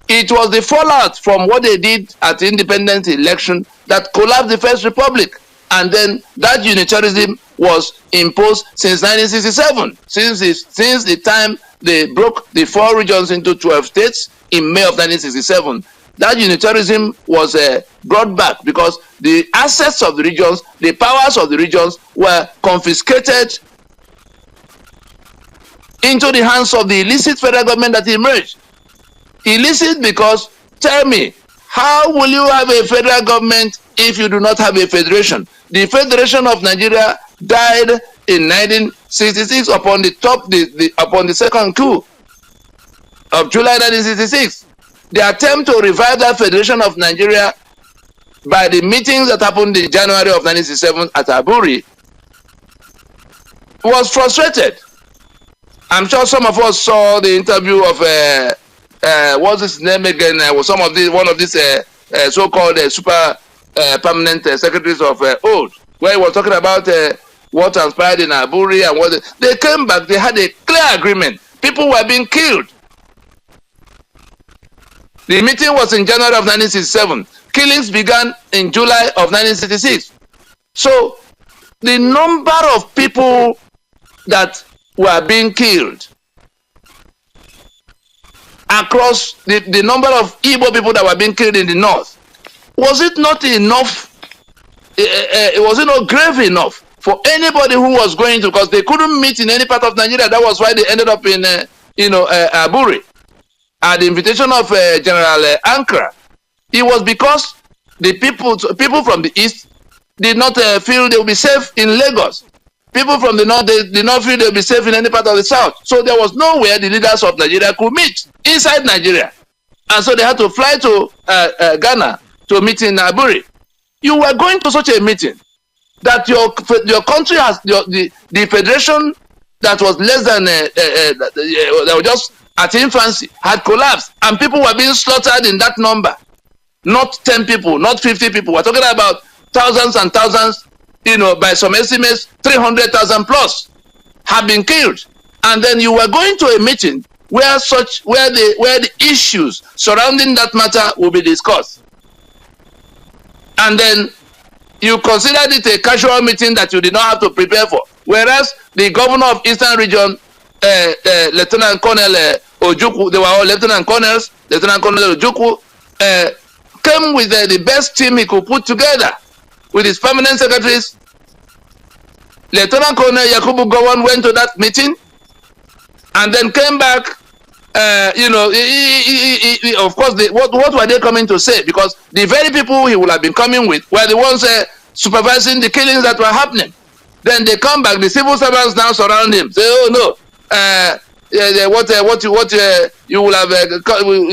It was the fallout from what they did at the independence election that collapsed the First Republic. And then that unitarianism was imposed since 1967, since the time they broke the 4 regions into 12 states in May of 1967. That unitarianism was brought back because the assets of the regions, the powers of the regions were confiscated into the hands of the illicit federal government that emerged. Illicit because, tell me, how will you have a federal government if you do not have a federation? The Federation of Nigeria died in 1966 upon the second coup of July 1966. The attempt to revive that Federation of Nigeria by the meetings that happened in January of 1967 at Aburi was frustrated. I'm sure some of us saw the interview of what's his name again? Was one of these so-called super permanent secretaries of old, where he was talking about what transpired in Aburi and what they came back. They had a clear agreement. People were being killed. The meeting was in January of 1967. Killings began in July of 1966. So the number of people that were being killed across the number of Igbo people that were being killed in the north, was it not enough? Was it not grave enough for anybody who was going to, because they couldn't meet in any part of Nigeria. That was why they ended up in Aburi at the invitation of General Ankara. It was because the people from the east did not feel they would be safe in Lagos. People from the north, they did not feel they would be safe in any part of the south. So there was nowhere the leaders of Nigeria could meet inside Nigeria. And so they had to fly to Ghana to meet in Aburi. You were going to such a meeting. that your country has the federation that was less than that was just at infancy had collapsed, and people were being slaughtered in that number. Not 10 people, not 50 people. We're talking about thousands and thousands. By some estimates, 300,000 plus have been killed. And then you were going to a meeting where the issues surrounding that matter will be discussed. And then you considered it a casual meeting that you did not have to prepare for. Whereas the governor of Eastern Region, Lieutenant Colonel Ojukwu, they were all Lieutenant Colonels, Lieutenant Colonel Ojukwu, came with the best team he could put together with his permanent secretaries. Lieutenant Colonel Yakubu Gowon went to that meeting and then came back. Of course, what were they coming to say? Because the very people he would have been coming with were the ones supervising the killings that were happening. Then they come back, the civil servants now surround him. Say, oh no, you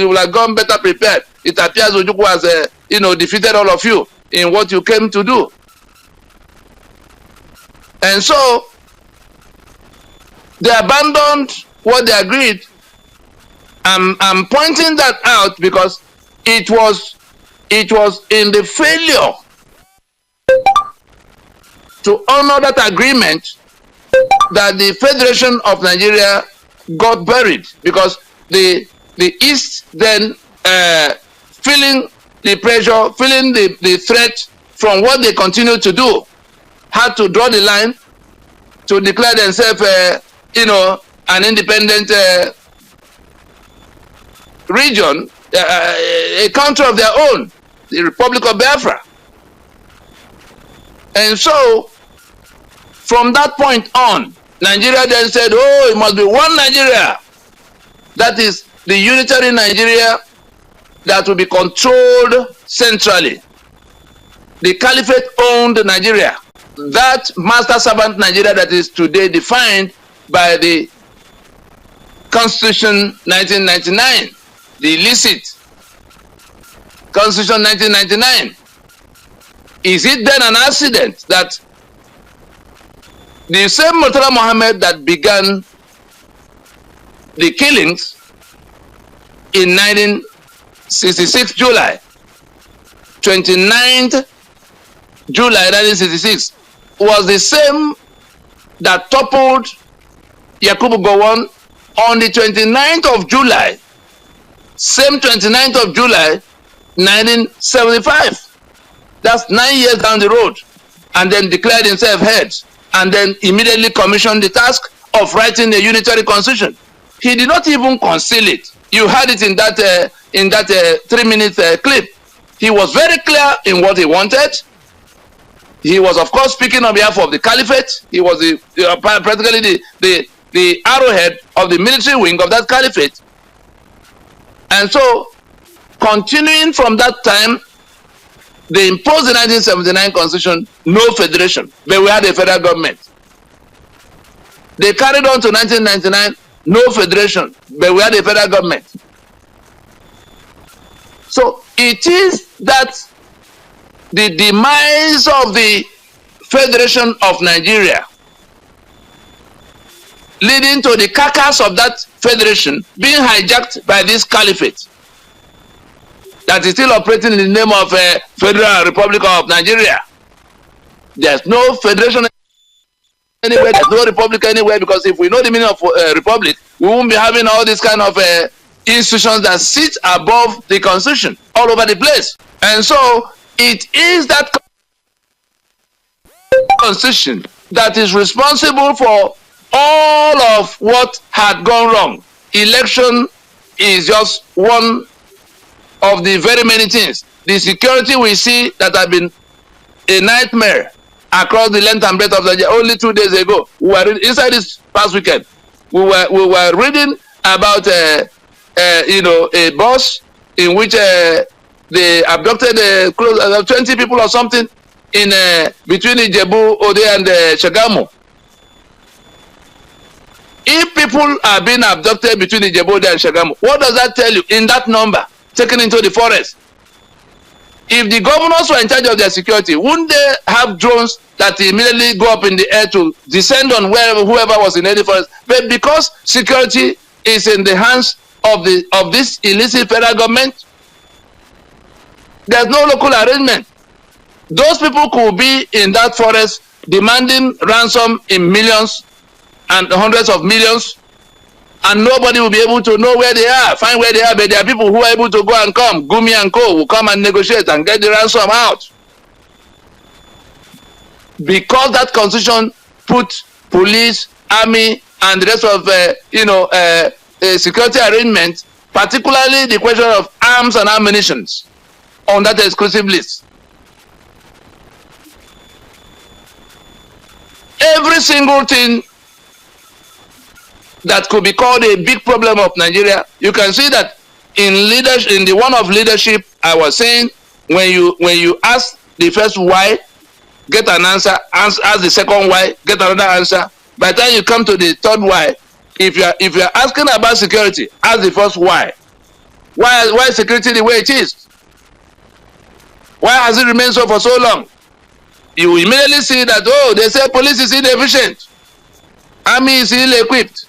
will have gone better prepared. It appears Ojukwu has defeated all of you in what you came to do. And so they abandoned what they agreed. I'm pointing that out because it was in the failure to honor that agreement that the Federation of Nigeria got buried, because the East then feeling the pressure, feeling the threat from what they continue to do, had to draw the line to declare themselves, an independent region, a country of their own, the Republic of Biafra. And so, from that point on, Nigeria then said, oh, it must be one Nigeria. That is the unitary Nigeria that will be controlled centrally. The Caliphate owned Nigeria. That master servant Nigeria that is today defined by the Constitution 1999, the illicit Constitution 1999. Is it then an accident that the same Murtala Mohammed that began the killings in 1966 July, 29th July 1966, was the same that toppled Yakubu Gowon on the 29th of July, same 29th of July, 1975. That's 9 years down the road, and then declared himself head, and then immediately commissioned the task of writing a unitary constitution. He did not even conceal it. You heard it in that 3-minute clip. He was very clear in what he wanted. He was, of course, speaking on behalf of the Caliphate. He was practically the arrowhead of the military wing of that Caliphate. And so, continuing from that time, they imposed the 1979 Constitution, no federation, but we had a federal government. They carried on to 1999, no federation, but we had a federal government. So it is that the demise of the Federation of Nigeria, leading to the carcass of that federation being hijacked by this caliphate that is still operating in the name of Federal Republic of Nigeria. There's no federation anywhere, there's no republic anywhere, because if we know the meaning of republic, we won't be having all these kind of institutions that sit above the constitution all over the place. And so it is that constitution that is responsible for all of what had gone wrong. Election is just one of the very many things. The security we see that have been a nightmare across the length and breadth of Nigeria. Only 2 days ago, we were inside this past weekend, we were reading about a bus in which they abducted 20 people or something in between Ijebu, Ode, and Shagamu. If people are being abducted between Ijebu, Ode, and Shagamu, what does that tell you in that number taken into the forest? If the governors were in charge of their security, wouldn't they have drones that immediately go up in the air to descend on whoever was in any forest? But because security is in the hands of this illicit federal government, there's no local arrangement. Those people could be in that forest demanding ransom in millions and hundreds of millions, and nobody will be able to know where they are, find where they are. But there are people who are able to go and come. Gumi and Co. will come and negotiate and get the ransom out. Because that constitution put police, army, and the rest of security arrangements, particularly the question of arms and ammunition, on that exclusive list. Every single thing that could be called a big problem of Nigeria, you can see that in the one of leadership, I was saying, when you ask the first why, get an answer, ask the second why, get another answer. By the time you come to the third why, if you are asking about security, ask the first why. Why is security the way it is? Why has it remained so for so long? You immediately see that, oh, they say police is inefficient, army is ill-equipped.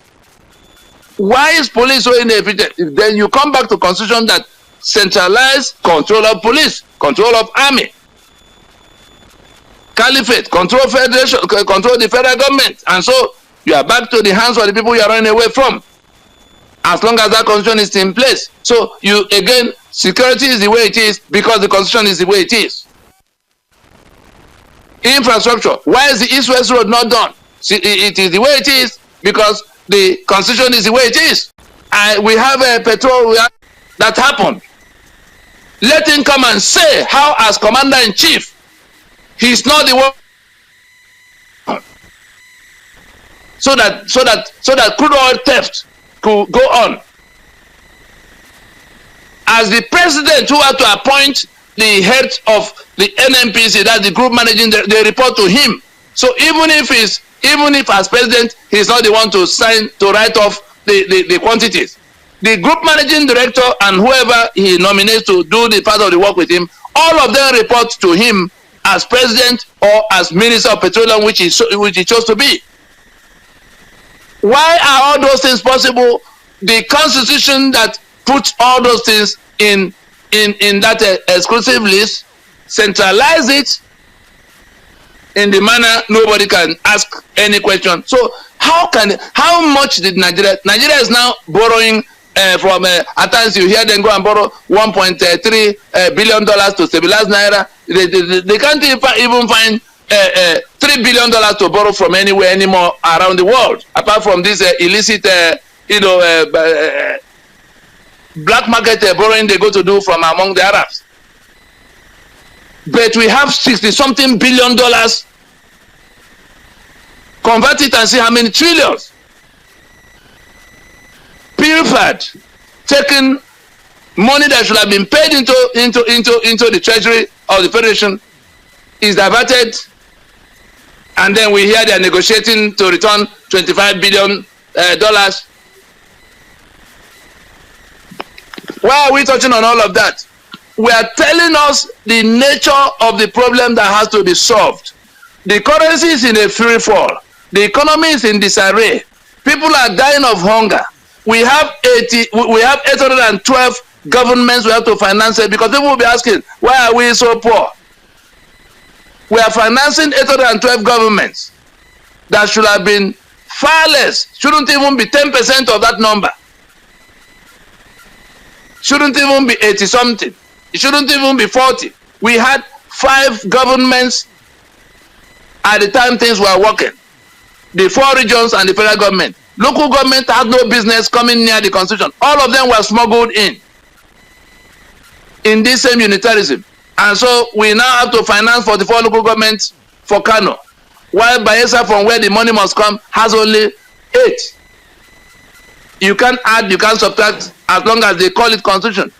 Why is police so inefficient? Then you come back to constitution that centralized control of police, control of army, caliphate, control federation, control the federal government, and so you are back to the hands of the people you are running away from. As long as that constitution is in place, so you again, security is the way it is because the constitution is the way it is. Infrastructure. Why is the East-West Road not done? See, it is the way it is because the constitution is the way it is. We have a petrol that happened. Let him come and say how, as commander-in-chief, he's not the one. So that crude oil theft could go on. As the president who had to appoint the head of the NNPC, that's the group managing, they report to him. So even if as president, he's not the one to sign, to write off the quantities. The group managing director and whoever he nominates to do the part of the work with him, all of them report to him as president or as minister of petroleum, which he chose to be. Why are all those things possible? The constitution that puts all those things in that exclusive list, centralize it in the manner nobody can ask any question. So how much did Nigeria is now borrowing from at times you hear them go and borrow $1.3 billion to stabilize naira. They can't even find $3 billion to borrow from anywhere anymore around the world, apart from this illicit black market borrowing they go to do from among the Arabs. But we have $60-something billion. Convert it and see how many trillions. Purified, taking money that should have been paid into the treasury of the federation is diverted, and then we hear they are negotiating to return $25 billion. Why are we touching on all of that? We are telling us the nature of the problem that has to be solved. The currency is in a free fall. The economy is in disarray. People are dying of hunger. We have 812 governments we have to finance it, because people will be asking, why are we so poor? We are financing 812 governments that should have been far less, shouldn't even be 10% of that number. Shouldn't even be 80 something. It shouldn't even be 40. We had 5 governments at the time things were working. The 4 regions and the federal government. Local government had no business coming near the constitution. All of them were smuggled in this same unitarism. And so we now have to finance 44 local governments for Kano, while Bayelsa, from where the money must come, has only 8. You can't add, you can't subtract, as long as they call it constitution.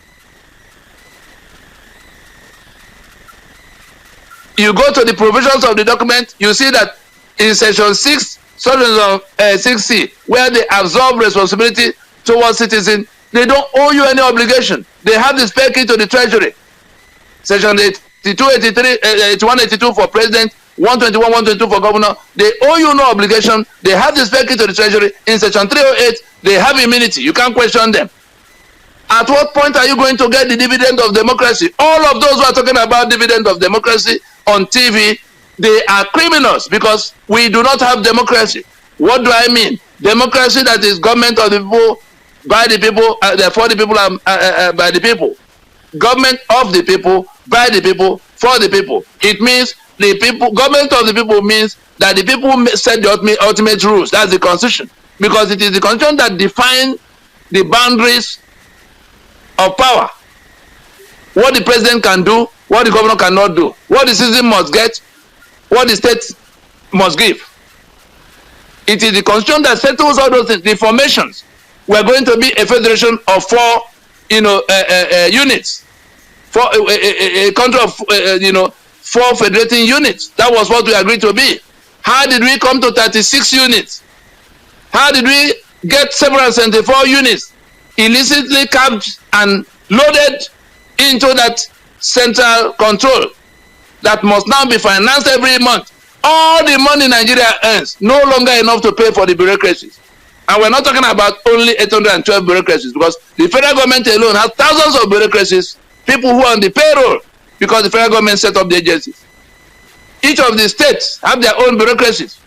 You go to the provisions of the document, you see that in section 6, section 6C, where they absorb responsibility towards citizens, they don't owe you any obligation. They have the spare key to the treasury. Section 82, 83, 81, 82 for president, 121, 122 for governor. They owe you no obligation. They have the secretary to the treasury. In section 308, they have immunity. You can't question them. At what point are you going to get the dividend of democracy? All of those who are talking about dividend of democracy on TV, they are criminals because we do not have democracy. What do I mean? Democracy that is government of the people, by the people, for the people, by the people. Government of the people, by the people, for the people. It means the people, government of the people means that the people set the ultimate rules. That's the constitution. Because it is the constitution that defines the boundaries of power. What the president can do, what the governor cannot do, what the citizen must get, what the state must give. It is the constitution that settles all those things. The formations. We're going to be a federation of 4, units. For a country of, 4 federating units. That was what we agreed to be. How did we come to 36 units? How did we get 774 units illicitly capped and loaded into that central control that must now be financed every month? All the money Nigeria earns, no longer enough to pay for the bureaucracies. And we're not talking about only 812 bureaucracies, because the federal government alone has thousands of bureaucracies, people who are on the payroll, because the federal government set up the agencies. Each of the states have their own bureaucracies.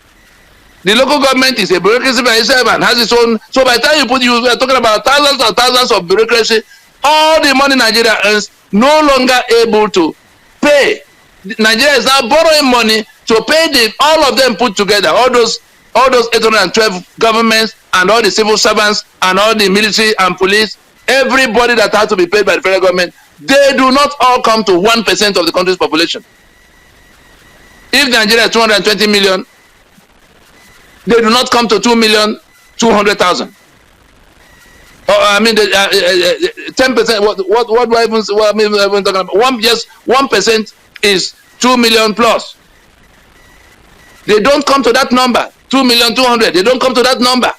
The local government is a bureaucracy by itself and has its own. So by the time you are talking about thousands and thousands of bureaucracy, all the money Nigeria earns, no longer able to pay. Nigeria is now borrowing money to pay all of them put together, all those 812 governments and all the civil servants and all the military and police, everybody that has to be paid by the federal government. They do not all come to 1% of the country's population. If Nigeria is 220 million, they do not come to 2,200,000. I mean, 10%. What do I even talking about? Just 1% is 2 million plus. They don't come to that number. 2,200,000. They don't come to that number.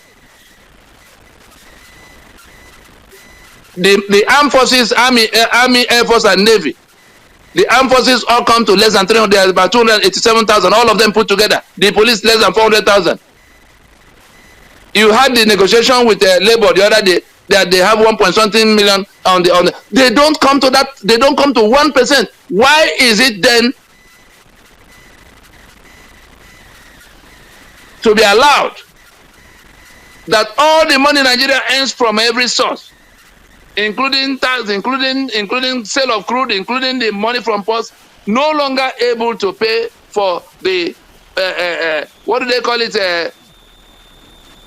The armed forces, army, air force, and navy. The armed forces all come to less than 300. There's about 287,000. All of them put together. The police less than 400,000. You had the negotiation with labor the other day that they have 1.something million on the. They don't come to that. They don't come to 1%. Why is it then to be allowed that all the money Nigeria earns from every source, including tax, including sale of crude, including the money from ports, no longer able to pay for the what do they call it?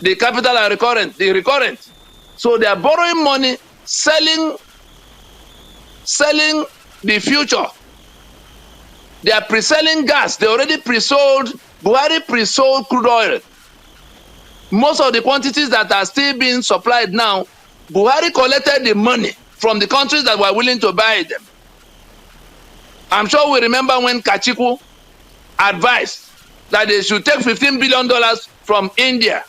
The capital and recurrent. So they are borrowing money, selling the future. They are pre-selling gas. They already pre-sold. Buhari pre-sold crude oil. Most of the quantities that are still being supplied now, Buhari collected the money from the countries that were willing to buy them. I'm sure we remember when Kachiku advised that they should take $15 billion from India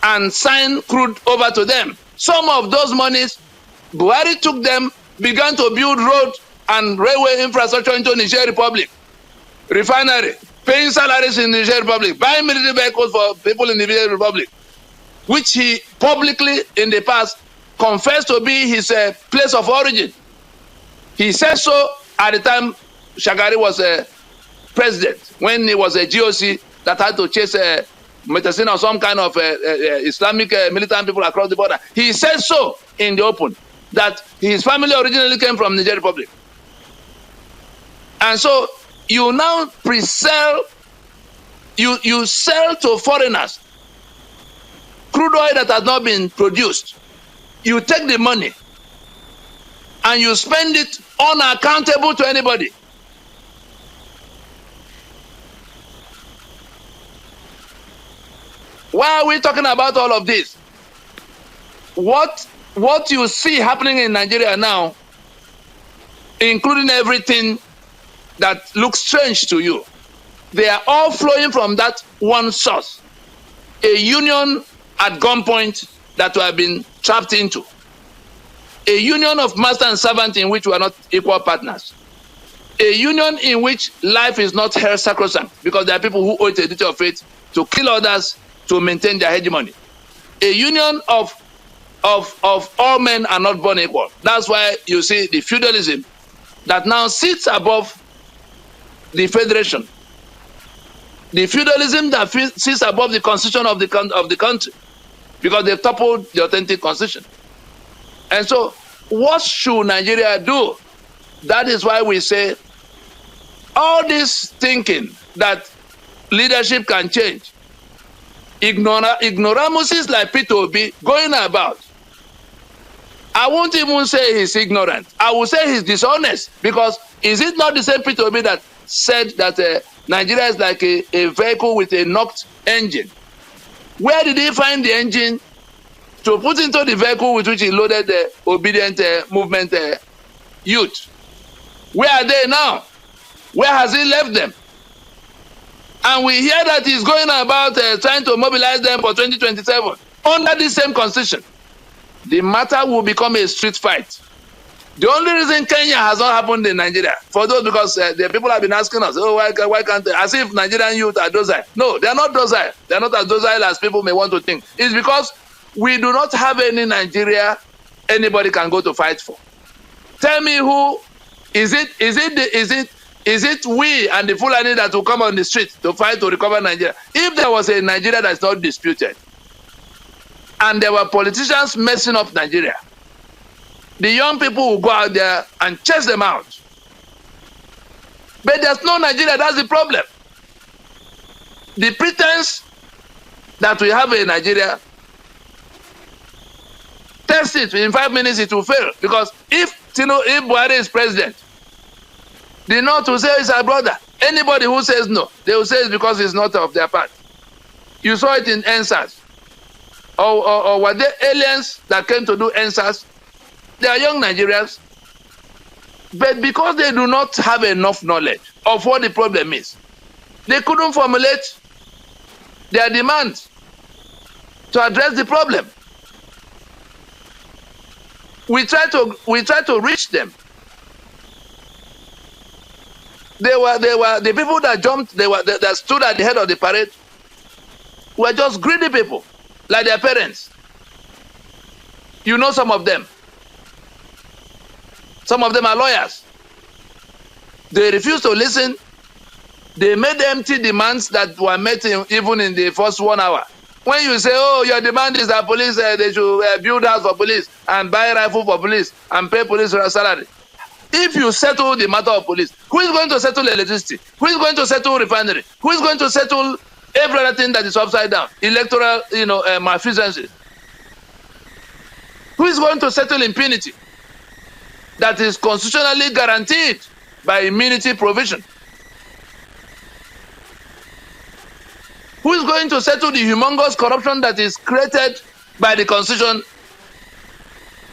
and sign crude over to them. Some of those monies, Buhari took them, began to build road and railway infrastructure into Niger Republic, refinery, paying salaries in Niger Republic, buying military vehicles for people in the Niger Republic, which he publicly in the past confessed to be his place of origin. He said so at the time Shagari was president, when he was a GOC that had to chase Metasina or some kind of Islamic militant people across the border. He said so in the open, that his family originally came from Niger Republic. And so you now pre-sell, you sell to foreigners crude oil that has not been produced. You take the money and you spend it unaccountable to anybody. Why are we talking about all of this? What you see happening in Nigeria now, including everything that looks strange to you, they are all flowing from that one source. A union at gunpoint that we have been trapped into. A union of master and servant in which we are not equal partners. A union in which life is not held sacrosanct, because there are people who owe it a duty of faith to kill others to maintain their hegemony. A union of all men are not born equal. That's why you see the feudalism that now sits above the federation. The feudalism that sits above the constitution of the country, because they've toppled the authentic constitution. And so, what should Nigeria do? That is why we say all this thinking that leadership can change, ignoramuses like Peter Obi going about. I won't even say he's ignorant. I will say he's dishonest, because is it not the same Peter Obi that said that Nigeria is like a vehicle with a knocked engine? Where did he find the engine to put into the vehicle with which he loaded the obedient movement youth? Where are they now? Where has he left them? And we hear that he's going about trying to mobilize them for 2027 under the same constitution. The matter will become a street fight. The only reason Kenya has not happened in Nigeria, for those, because the people have been asking us, oh, why can't they? As if Nigerian youth are docile. No, they are not docile. They are not as docile as people may want to think. It's because we do not have any Nigeria anybody can go to fight for. Tell me who is it we and the Fulani that will come on the street to fight to recover Nigeria? If there was a Nigeria that's not disputed, and there were politicians messing up Nigeria, the young people will go out there and chase them out. But there's no Nigeria, that's the problem. The pretense that we have a Nigeria, test it, in 5 minutes it will fail. Because if Buhari is president, the North will say it's our brother. Anybody who says no, they will say it's because it's not of their part. You saw it in NSAS. Or were there aliens that came to do NSAS? They are young Nigerians. But because they do not have enough knowledge of what the problem is, they couldn't formulate their demands to address the problem. We try to reach them. They were the people that jumped, that stood at the head of the parade were just greedy people, like their parents. You know some of them. Some of them are lawyers. They refused to listen. They made empty demands that were met even in the first 1 hour. When you say, oh, your demand is that police, they should build house for police and buy rifle for police and pay police salary. If you settle the matter of police, who is going to settle electricity? Who is going to settle refinery? Who is going to settle every other thing that is upside down? Electoral, malfeasance. Who is going to settle impunity that is constitutionally guaranteed by immunity provision? Who is going to settle the humongous corruption that is created by the Constitution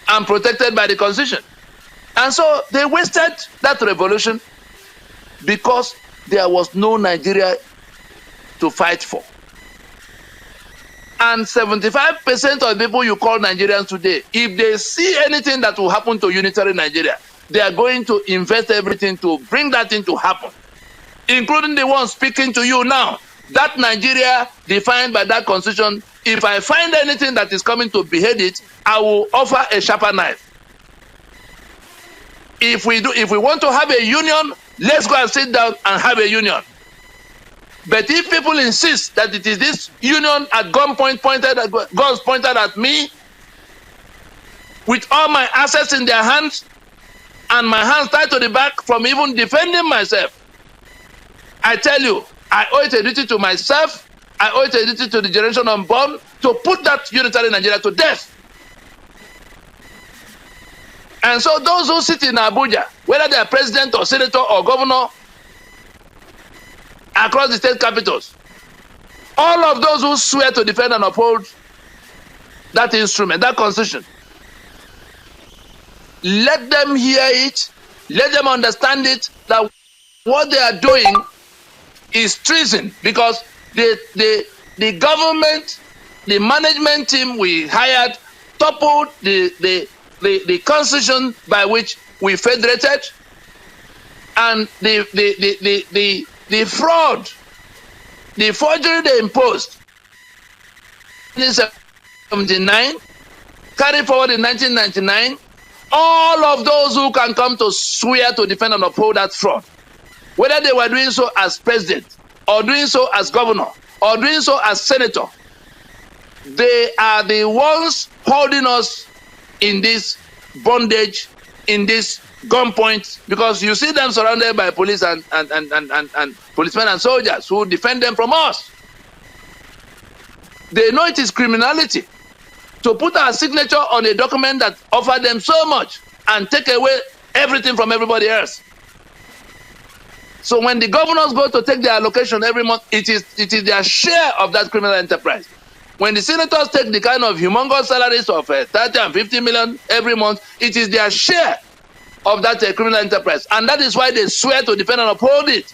and protected by the Constitution? And so they wasted that revolution because there was no Nigeria to fight for. And 75% of the people you call Nigerians today, if they see anything that will happen to unitary Nigeria, they are going to invest everything to bring that thing to happen, including the ones speaking to you now. That Nigeria defined by that constitution, if I find anything that is coming to behead it, I will offer a sharper knife. If we want to have a union, let's go and sit down and have a union. But if people insist that it is this union at guns pointed at me, with all my assets in their hands, and my hands tied to the back from even defending myself, I tell you, I owe it a duty to myself, I owe it a duty to the generation unborn to put that unitary Nigeria to death. And so those who sit in Abuja, whether they are president or senator or governor across the state capitals, all of those who swear to defend and uphold that instrument, that constitution, let them hear it, let them understand it, that what they are doing is treason, because the government, the management team we hired toppled the the constitution by which we federated, and the fraud, the forgery they imposed in 1979, carried forward in 1999, all of those who can come to swear to defend and uphold that fraud, whether they were doing so as president, or doing so as governor, or doing so as senator, they are the ones holding us in this bondage, in this gunpoint, because you see them surrounded by police and policemen and soldiers who defend them from us. They know it is criminality to put our signature on a document that offered them so much and take away everything from everybody else. So when the governors go to take their allocation every month, it is their share of that criminal enterprise. When the senators take the kind of humongous salaries of 30 and 50 million every month, it is their share of that criminal enterprise. And that is why they swear to defend and uphold it.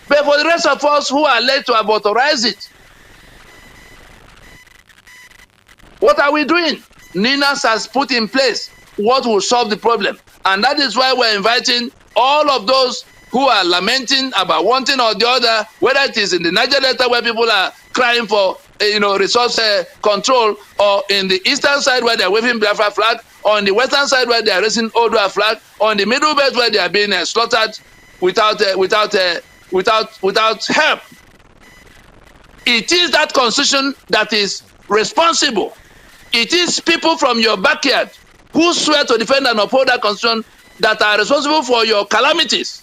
But for the rest of us who are led to have authorized it, what are we doing? NINAS has put in place what will solve the problem. And that is why we're inviting all of those who are lamenting about one thing or the other, whether it is in the Niger Delta where people are crying for resource control, or in the eastern side where they're waving Biafra flag, or in the western side where they're raising Odua flag, or in the middle belt where they are being slaughtered without help. It is that constitution that is responsible. It is people from your backyard who swear to defend and uphold that constitution that are responsible for your calamities.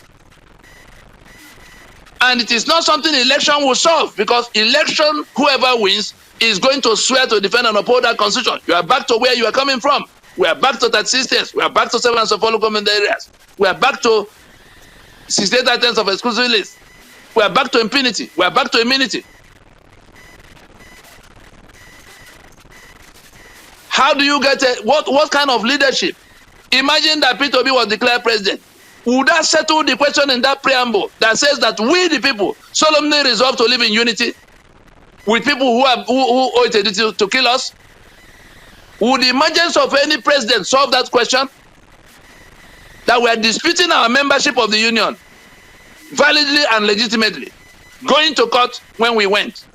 And it is not something election will solve, because election, whoever wins, is going to swear to defend and uphold that constitution. You are back to where you are coming from. We are back to that systems. We are back to 7 and follow government areas. We are back to 68 items of exclusive list. We are back to impunity. We are back to immunity. How do you get what kind of leadership? Imagine that Peter Obi was declared president. Would that settle the question in that preamble that says that we, the people, solemnly resolve to live in unity with people who owe it a duty to kill us? Would the emergence of any president solve that question? That we are disputing our membership of the union validly and legitimately, going to court when we went.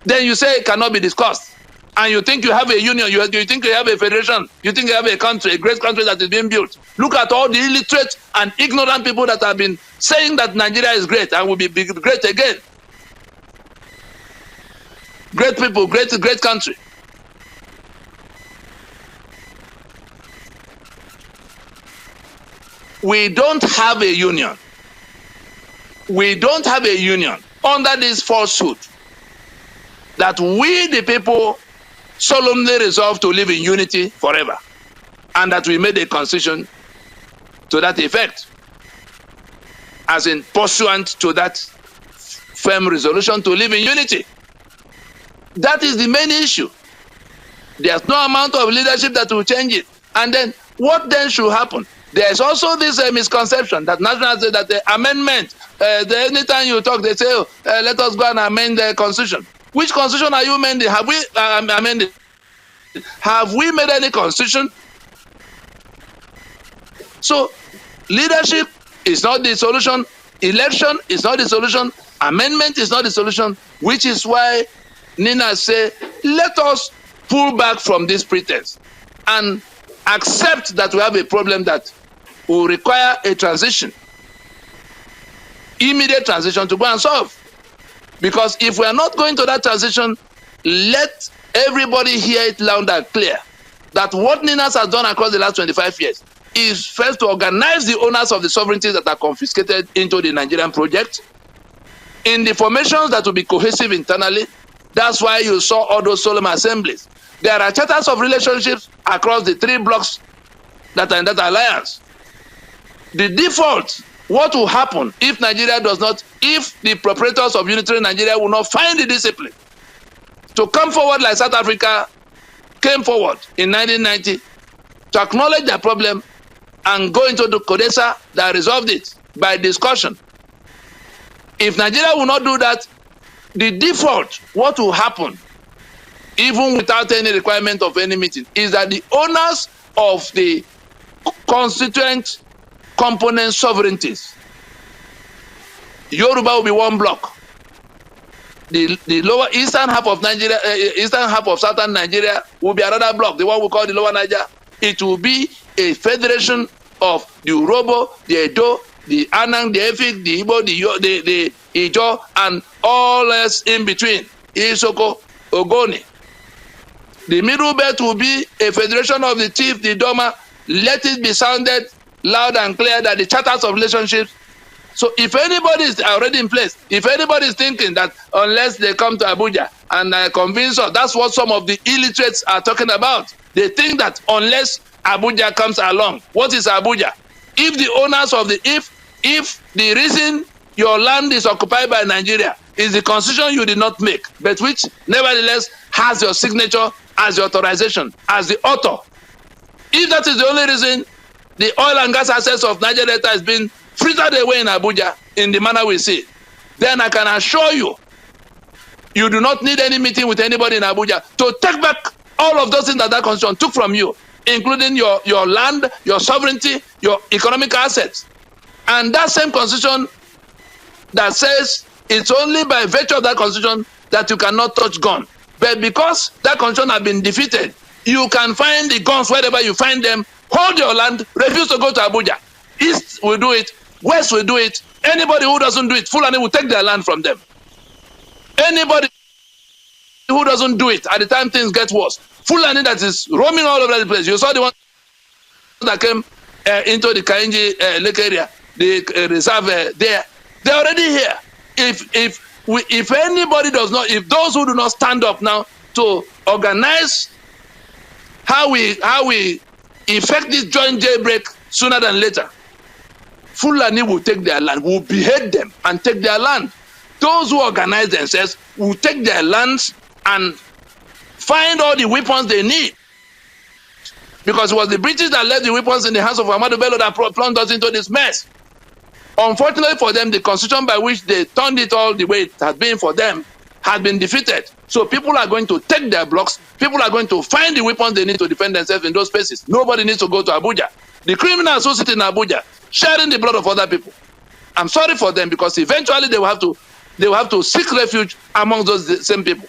Then you say it cannot be discussed. And you think you have a union, you think you have a federation, you think you have a country, a great country that is being built. Look at all the illiterate and ignorant people that have been saying that Nigeria is great and will be great again. Great people, great country. We don't have a union. We don't have a union under this falsehood that we, the people, solemnly resolve to live in unity forever, and that we made a constitution to that effect, as in pursuant to that firm resolution to live in unity. That is the main issue. There's no amount of leadership that will change it. And then what then should happen? There's also this misconception that nationals say that the amendment, anytime you talk, they say, let us go and amend the constitution. Which constitution are you amending? Have we amended? Have we made any constitution? So, leadership is not the solution. Election is not the solution. Amendment is not the solution. Which is why Nina say, let us pull back from this pretense and accept that we have a problem that will require a transition, immediate transition to go and solve. Because if we are not going to that transition, let everybody hear it loud and clear that what NINAS has done across the last 25 years is first to organize the owners of the sovereignties that are confiscated into the Nigerian project in the formations that will be cohesive internally. That's why you saw all those solemn assemblies. There are charters of relationships across the 3 blocks that are in that alliance. The default, what will happen if Nigeria does not, if the proprietors of unitary Nigeria will not find the discipline to come forward like South Africa came forward in 1990 to acknowledge their problem and go into the CODESA that resolved it by discussion. If Nigeria will not do that, the default, what will happen even without any requirement of any meeting, is that the owners of the constituent component sovereignties, Yoruba will be one block. The lower eastern half of Nigeria, eastern half of southern Nigeria will be another block, the one we call the lower Niger. It will be a federation of the Urobo, the Edo, the Anang, the Efik, the Igbo, the Ijo, and all else in between, Isoko, Ogoni. The middle belt will be a federation of the chief, the Doma. Let it be sounded loud and clear that the charters of relationships. So if anybody is already in place, if anybody is thinking that unless they come to Abuja and convince us, that's what some of the illiterates are talking about. They think that unless Abuja comes along, what is Abuja? If the owners of the, if the reason your land is occupied by Nigeria is the constitution you did not make, but which nevertheless has your signature as your authorization, as the author. If that is the only reason the oil and gas assets of Niger Delta has been frittered away in Abuja in the manner we see, then I can assure you, you do not need any meeting with anybody in Abuja to take back all of those things that constitution took from you, including your land, your sovereignty, your economic assets. And that same constitution that says it's only by virtue of that constitution that you cannot touch gun. But because that constitution has been defeated, you can find the guns wherever you find them, hold your land, refuse to go to Abuja. East will do it, West will do it. Anybody who doesn't do it, Fulani will take their land from them. Anybody who doesn't do it at the time things get worse, Fulani that is roaming all over the place. You saw the one that came into the Kainji Lake area, the reserve there. They're already here. If anybody does not, if those who do not stand up now to organize how we effect this joint jailbreak sooner than later, Fulani will take their land, will behead them and take their land. Those who organize themselves will take their lands and find all the weapons they need. Because it was the British that left the weapons in the hands of Ahmadu Bello that plunged us into this mess. Unfortunately for them, the constitution by which they turned it all the way it has been for them has been defeated. So people are going to take their blocks. People are going to find the weapons they need to defend themselves in those places. Nobody needs to go to Abuja. The criminals who sit in Abuja, sharing the blood of other people. I'm sorry for them because eventually they will have to seek refuge among those same people.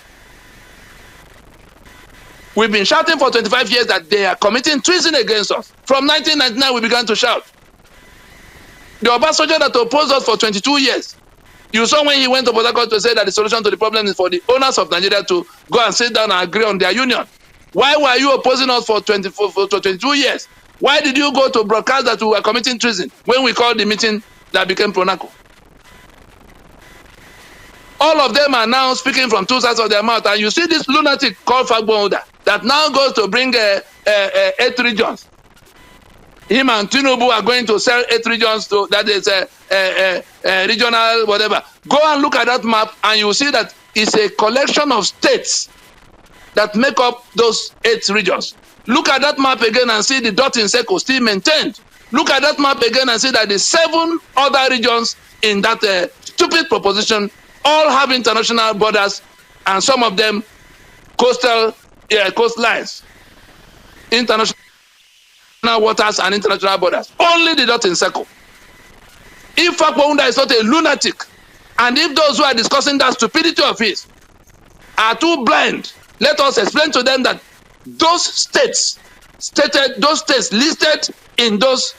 We've been shouting for 25 years that they are committing treason against us. From 1999, we began to shout. The Obasanjo that opposed us for 22 years. You saw when he went to Port Harcourt to say that the solution to the problem is for the owners of Nigeria to go and sit down and agree on their union. Why were you opposing us for 22 years? Why did you go to broadcast that we were committing treason when we called the meeting that became Pronaco? All of them are now speaking from two sides of their mouth, and you see this lunatic called Fagbonda that now goes to bring 8 regions. Him and Tinubu are going to sell 8 regions to, that is regional whatever. Go and look at that map and you see that it's a collection of states that make up those 8 regions. Look at that map again and see the dot in circle still maintained. Look at that map again and see that the 7 other regions in that stupid proposition all have international borders, and some of them coastlines, international waters and international borders. Only the dot in circle. If Fakwunda is not a lunatic, and if those who are discussing that stupidity of his are too blind, let us explain to them that those states listed in those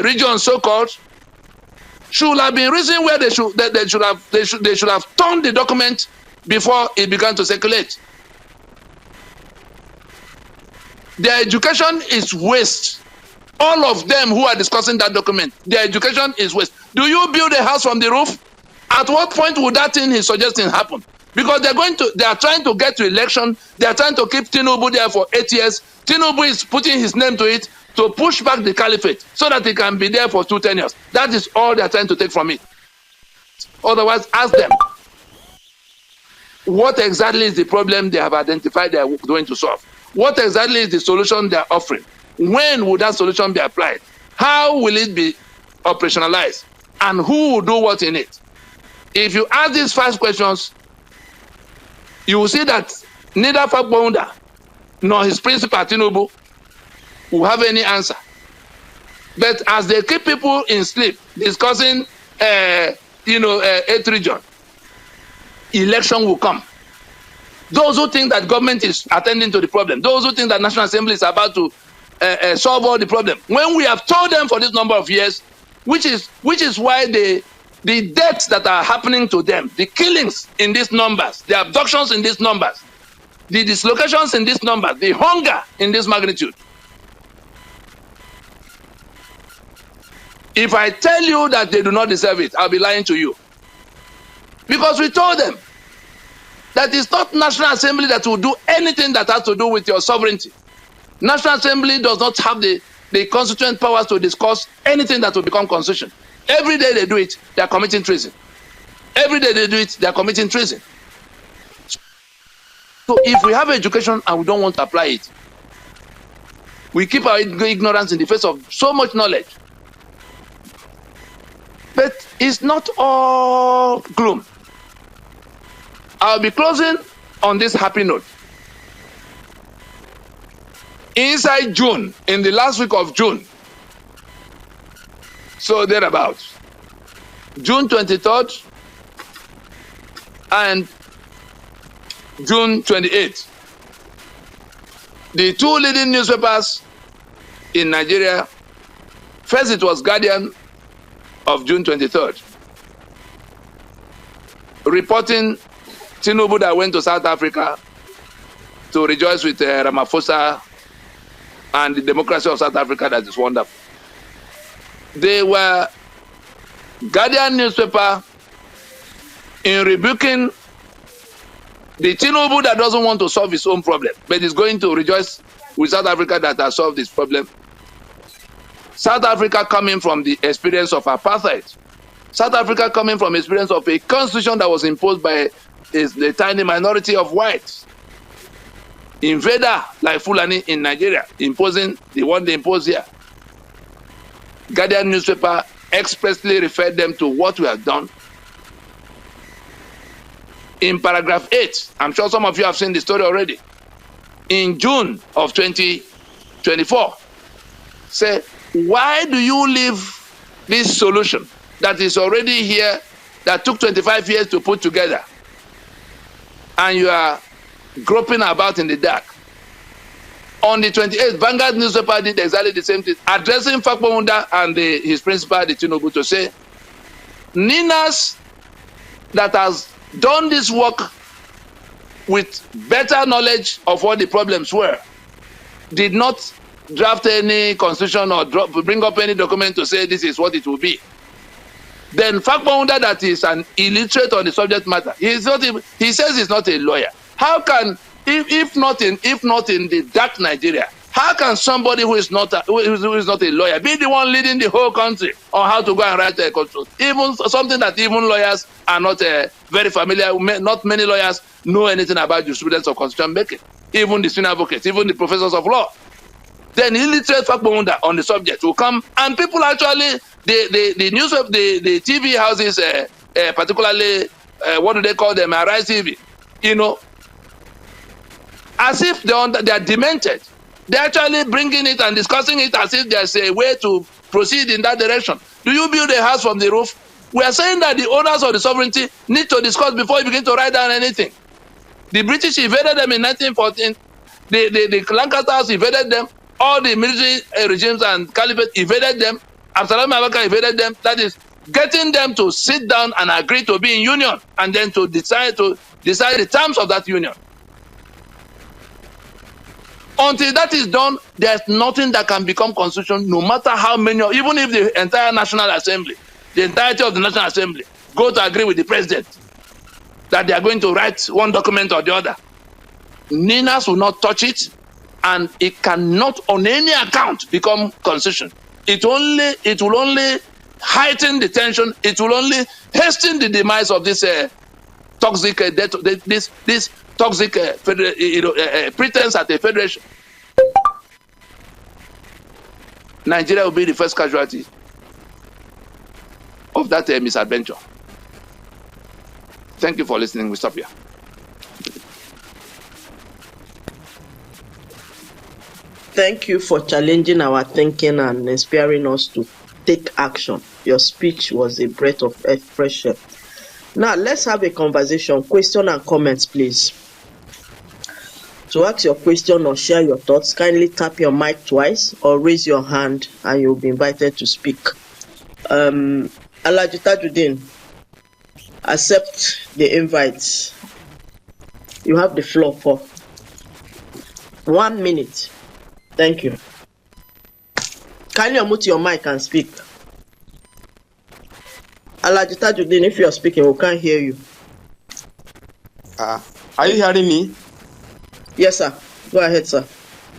regions so-called should have been reason where they should have turned the document before it began to circulate. Their education is waste. All of them who are discussing that document, their education is waste. Do you build a house from the roof? At what point would that thing he's suggesting happen? Because they are trying to get to election. They are trying to keep Tinubu there for 8 years. Tinubu is putting his name to it to push back the caliphate so that he can be there for 2 tenures. That is all they are trying to take from it. Otherwise, ask them, what exactly is the problem they have identified they are going to solve? What exactly is the solution they are offering? When will that solution be applied? How will it be operationalized? And who will do what in it? If you ask these 5 questions, you will see that neither Fakbonda nor his principal Tinubu will have any answer. But as they keep people in sleep discussing, 8 region, election will come. Those who think that government is attending to the problem, those who think that National Assembly is about to solve all the problem, when we have told them for this number of years, which is why the deaths that are happening to them, the killings in these numbers, the abductions in these numbers, the dislocations in this number, the hunger in this magnitude. If I tell you that they do not deserve it, I'll be lying to you. Because we told them that it's not National Assembly that will do anything that has to do with your sovereignty. National Assembly does not have the constituent powers to discuss anything that will become constitution. Every day they do it, they are committing treason. Every day they do it, they are committing treason. So if we have education and we don't want to apply it, we keep our ignorance in the face of so much knowledge. But it's not all gloom. I'll be closing on this happy note. Inside June, in the last week of June, so thereabouts, June 23rd and June 28th, the two leading newspapers in Nigeria, first it was Guardian of June 23rd, reporting Tinubu that went to South Africa to rejoice with Ramaphosa and the democracy of South Africa that is wonderful. They were Guardian newspaper in rebuking the Tinubu that doesn't want to solve his own problem, but is going to rejoice with South Africa that has solved this problem. South Africa coming from the experience of apartheid. South Africa coming from experience of a constitution that was imposed by the tiny minority of whites. Invader like Fulani in Nigeria, imposing the one they impose here. Guardian newspaper expressly referred them to what we have done. In paragraph 8, I'm sure some of you have seen the story already. In June of 2024, say, why do you leave this solution that is already here, that took 25 years to put together, and you are groping about in the dark? On the 28th, Vanguard newspaper did exactly the same thing, addressing Fakbonda and his principal, the Tinubu, to say, Ninas that has done this work with better knowledge of what the problems were did not draft any constitution or bring up any document to say this is what it will be. Then Fakbonda, that is an illiterate on the subject matter, he says he's not a lawyer. How can, if not in the dark Nigeria, how can somebody who is not a lawyer be the one leading the whole country on how to go and write a constitution? Even something that even lawyers are not very familiar. Not many lawyers know anything about jurisprudence of constitution making. Even the senior advocates, even the professors of law. Then illiterate Fakbonda on the subject will come, and people actually, the news of the TV houses, particularly what do they call them, Arise TV, as if they are demented. They're actually bringing it and discussing it as if there's a way to proceed in that direction. Do you build a house from the roof? We are saying that the owners of the sovereignty need to discuss before you begin to write down anything. The British invaded them in 1914. The Lancasters invaded them. All the military regimes and caliphate invaded them. Absalom Abaka invaded them. That is getting them to sit down and agree to be in union, and then to decide the terms of that union. Until that is done, there's nothing that can become constitution, no matter how many, even if the entire National Assembly, the entirety of the National Assembly, go to agree with the president that they are going to write one document or the other. Ninas will not touch it, and it cannot on any account become constitution. It will only heighten the tension. It will only hasten the demise of this toxic this toxic pretense at a federation. Nigeria will be the first casualty of that misadventure. Thank you for listening. We stop here. Thank you for challenging our thinking and inspiring us to take action. Your speech was a breath of fresh air. Now, let's have a conversation. Question and comments, please. To ask your question or share your thoughts, kindly tap your mic twice or raise your hand and you'll be invited to speak. Alhaji Tajuddin, accept the invite. You have the floor for 1 minute. Thank you. Kindly unmute your mic and speak. Alhaji Tajuddin, if you are speaking, we can't hear you. Are you hearing me? Yes, sir. Go ahead, sir.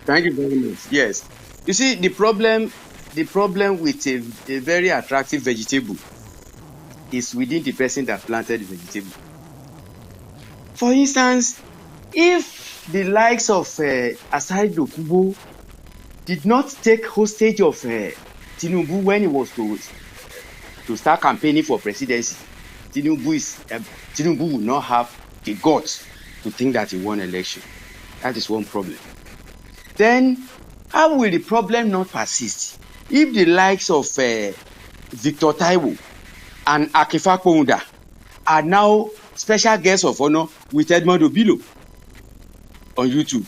Thank you very much. Yes. You see, the problem with a very attractive vegetable is within the person that planted the vegetable. For instance, if the likes of Ala-Igbo did not take hostage of Tinubu when he was to start campaigning for presidency, Tinubu will not have the guts to think that he won election. That is one problem. Then, how will the problem not persist if the likes of Victor Taiwo and Akifa Kponda are now special guests of honor with Edmond Obilo on YouTube?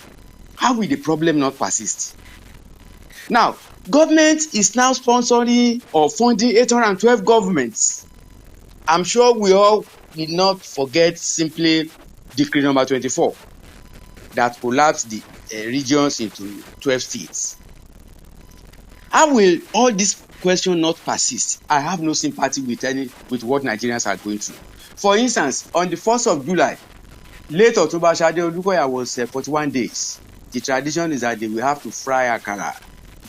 How will the problem not persist? Now, government is now sponsoring or funding 812 governments. I'm sure we all did not forget simply Decree number 24 that collapsed the regions into 12 states. How will all this question not persist? I have no sympathy with what Nigerians are going through. For instance, on the 1st of July, late October, Shade Olukoya was 41 days. The tradition is that they will have to fry akara.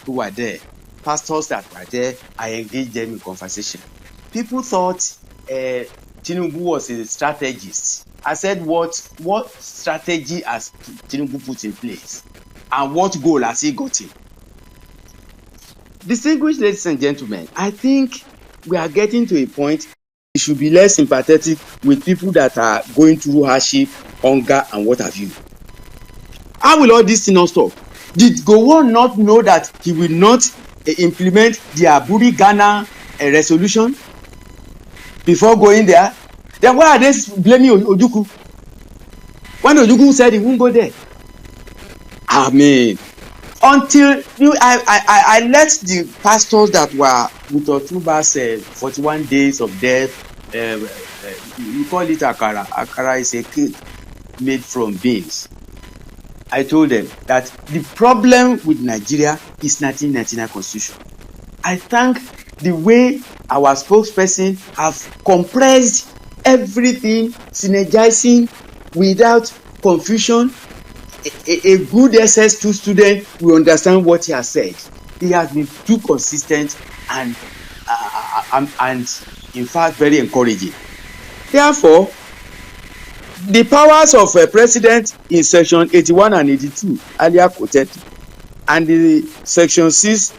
Who were there, pastors that were there, I engaged them in conversation. People thought Tinubu was a strategist. I said, what strategy has Tinubu put in place? And what goal has he gotten? Distinguished ladies and gentlemen, I think we are getting to a point we should be less sympathetic with people that are going through hardship, hunger, and what have you. How will all this thing not stop? Did Gowon not know that he will not implement the Aburi Ghana resolution before going there? Then why are they blaming Ojukwu? When Ojukwu said he won't go there. I mean, until I let the pastors that were with Otuba's 41 days of death, we call it akara. Akara is a cake made from beans. I told them that the problem with Nigeria is 1999 constitution. I thank the way our spokesperson have compressed everything, synergizing without confusion. A good SS2 student will understand what he has said. He has been too consistent and in fact very encouraging. Therefore, the powers of a president in section 81 and 82 earlier quoted, and the section 6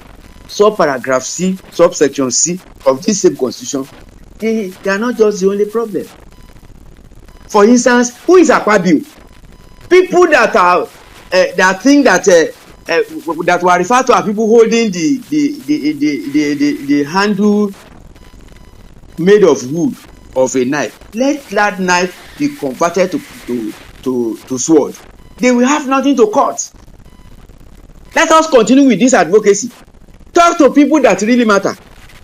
subparagraph C subsection C of this same constitution, they are not just the only problem. For instance, who is Akpabio? People that are that think that that were referred to as people holding the handle made of wood of a knife. Let that knife be converted to sword. They will have nothing to cut. Let us continue with this advocacy. Talk to people that really matter.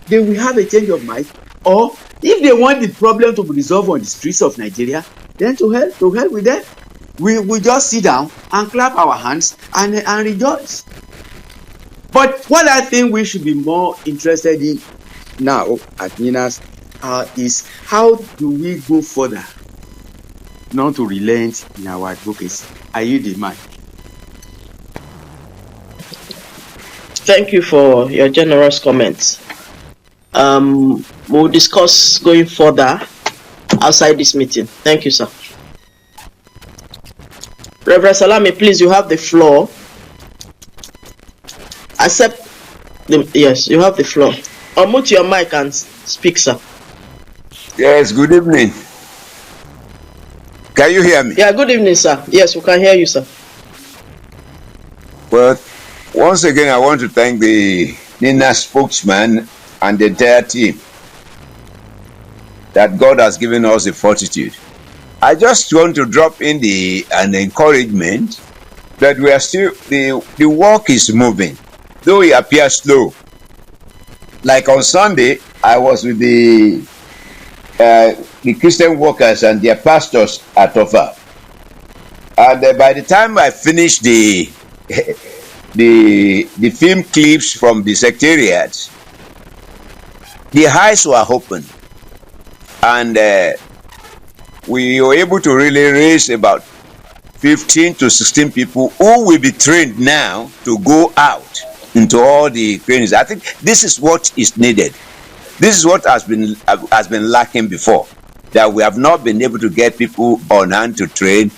They will have a change of mind. Or if they want the problem to be resolved on the streets of Nigeria, then to hell with them. We will just sit down and clap our hands and rejoice. But what I think we should be more interested in now at Ninas is how do we go further, not to relent in our advocacy. Are you the man? Thank you for your generous comments. We'll discuss going further outside this meeting. Thank you, sir. Reverend Salami, please, you have the floor. Yes, you have the floor. Unmute your mic and speak, sir. Yes, good evening. Can you hear me? Yeah, good evening, sir. Yes, we can hear you, sir. Well, Once again, I want to thank the NINA spokesman and the entire team that God has given us the fortitude. I just want to drop in an encouragement that we are still, the work is moving, though it appears slow. Like on Sunday, I was with the Christian workers and their pastors at Avert. And by the time I finished the film clips from the secretariat, the eyes were open, and we were able to really raise about 15 to 16 people who will be trained now to go out into all the trainings. I think this is what is needed. This is what has been lacking before, that we have not been able to get people on hand to train.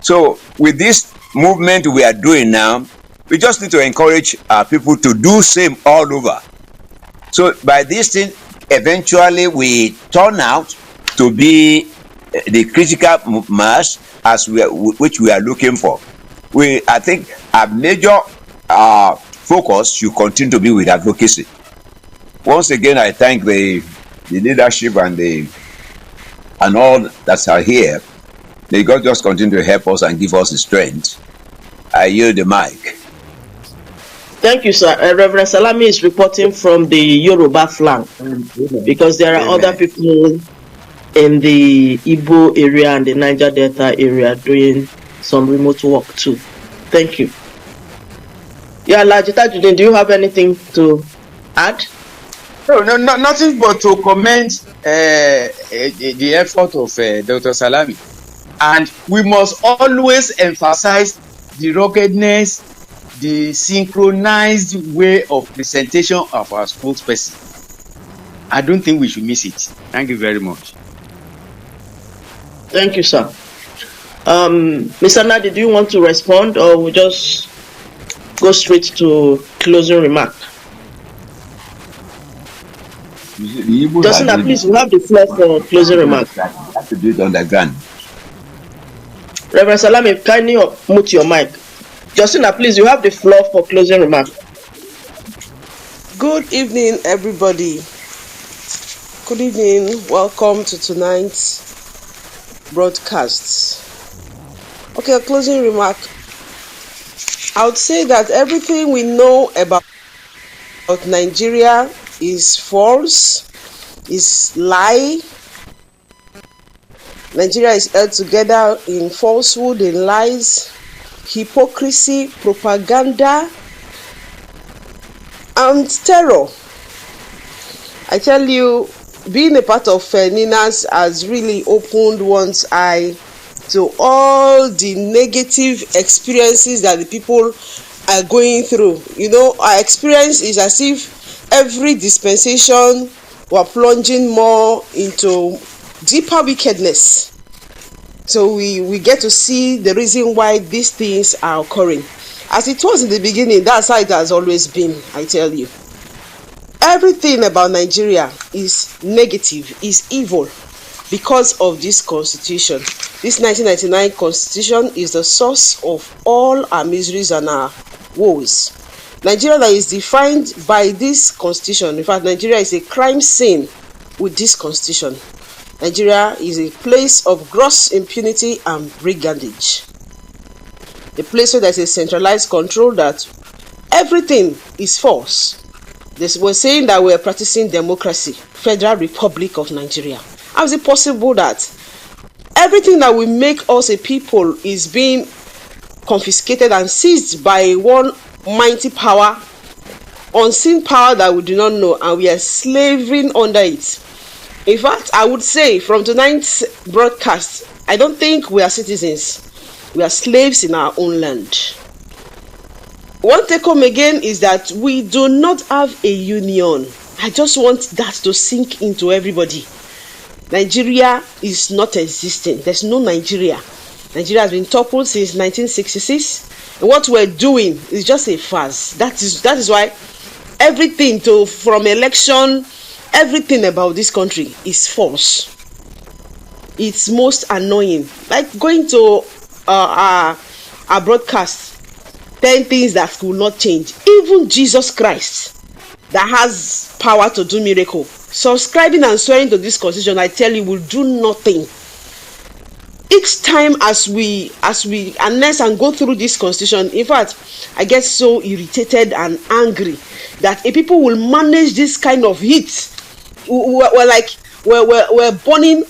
So with this movement we are doing now, we just need to encourage our people to do same all over. So by this thing, eventually we turn out to be the critical mass which we are looking for. I think our major focus should continue to be with advocacy. Once again, I thank the leadership and all that are here. May God just continue to help us and give us the strength. I yield the mic. Thank you, sir. Reverend Salami is reporting from the Yoruba flank because there are other people in the Igbo area and the Niger Delta area doing some remote work too. Thank you. Yeah, Lajita Judin, do you have anything to add? No, nothing but to commend the effort of Dr. Salami. And we must always emphasize the ruggedness, the synchronized way of presentation of our spokesperson. I don't think we should miss it. Thank you very much. Thank you, sir. Mr. Nadi, do you want to respond, or we just go straight to closing remark? Justina, please, you have the floor for closing remark. Have to do it on the ground. Reverend Salami, kindly mute your mic. Justina, please, you have the floor for closing remark. Good evening, everybody. Good evening. Welcome to tonight's broadcast. Okay, a closing remark. I would say that everything we know about Nigeria is false, is lie. Nigeria is held together in falsehood, in lies, hypocrisy, propaganda, and terror. I tell you, being a part of NINAS has really opened one's eye to all the negative experiences that the people are going through. You know, our experience is as if every dispensation we're plunging more into deeper wickedness. So we get to see the reason why these things are occurring. As it was in the beginning, that's how it has always been, I tell you. Everything about Nigeria is negative, is evil because of this constitution. This 1999 constitution is the source of all our miseries and our woes. Nigeria that is defined by this constitution. In fact, Nigeria is a crime scene with this constitution. Nigeria is a place of gross impunity and brigandage. A place where there's a centralized control, that everything is false. We're saying that we're practicing democracy, Federal Republic of Nigeria. How is it possible that everything that will make us a people is being confiscated and seized by one mighty power, unseen power that we do not know, and we are slaving under it? In fact, I would say from tonight's broadcast, I don't think we are citizens. We are slaves in our own land. One take home again is that we do not have a union. I just want that to sink into everybody. Nigeria is not existing. There's no Nigeria. Nigeria has been toppled since 1966. And what we're doing is just a farce. That is why everything from election, everything about this country is false. It's most annoying. Like going to our broadcast, 10 things that will not change. Even Jesus Christ, that has power to do miracle, subscribing and swearing to this constitution, I tell you, will do nothing. Each time as we announce and go through this constitution, in fact, I get so irritated and angry that if people will manage this kind of heat. We're burning,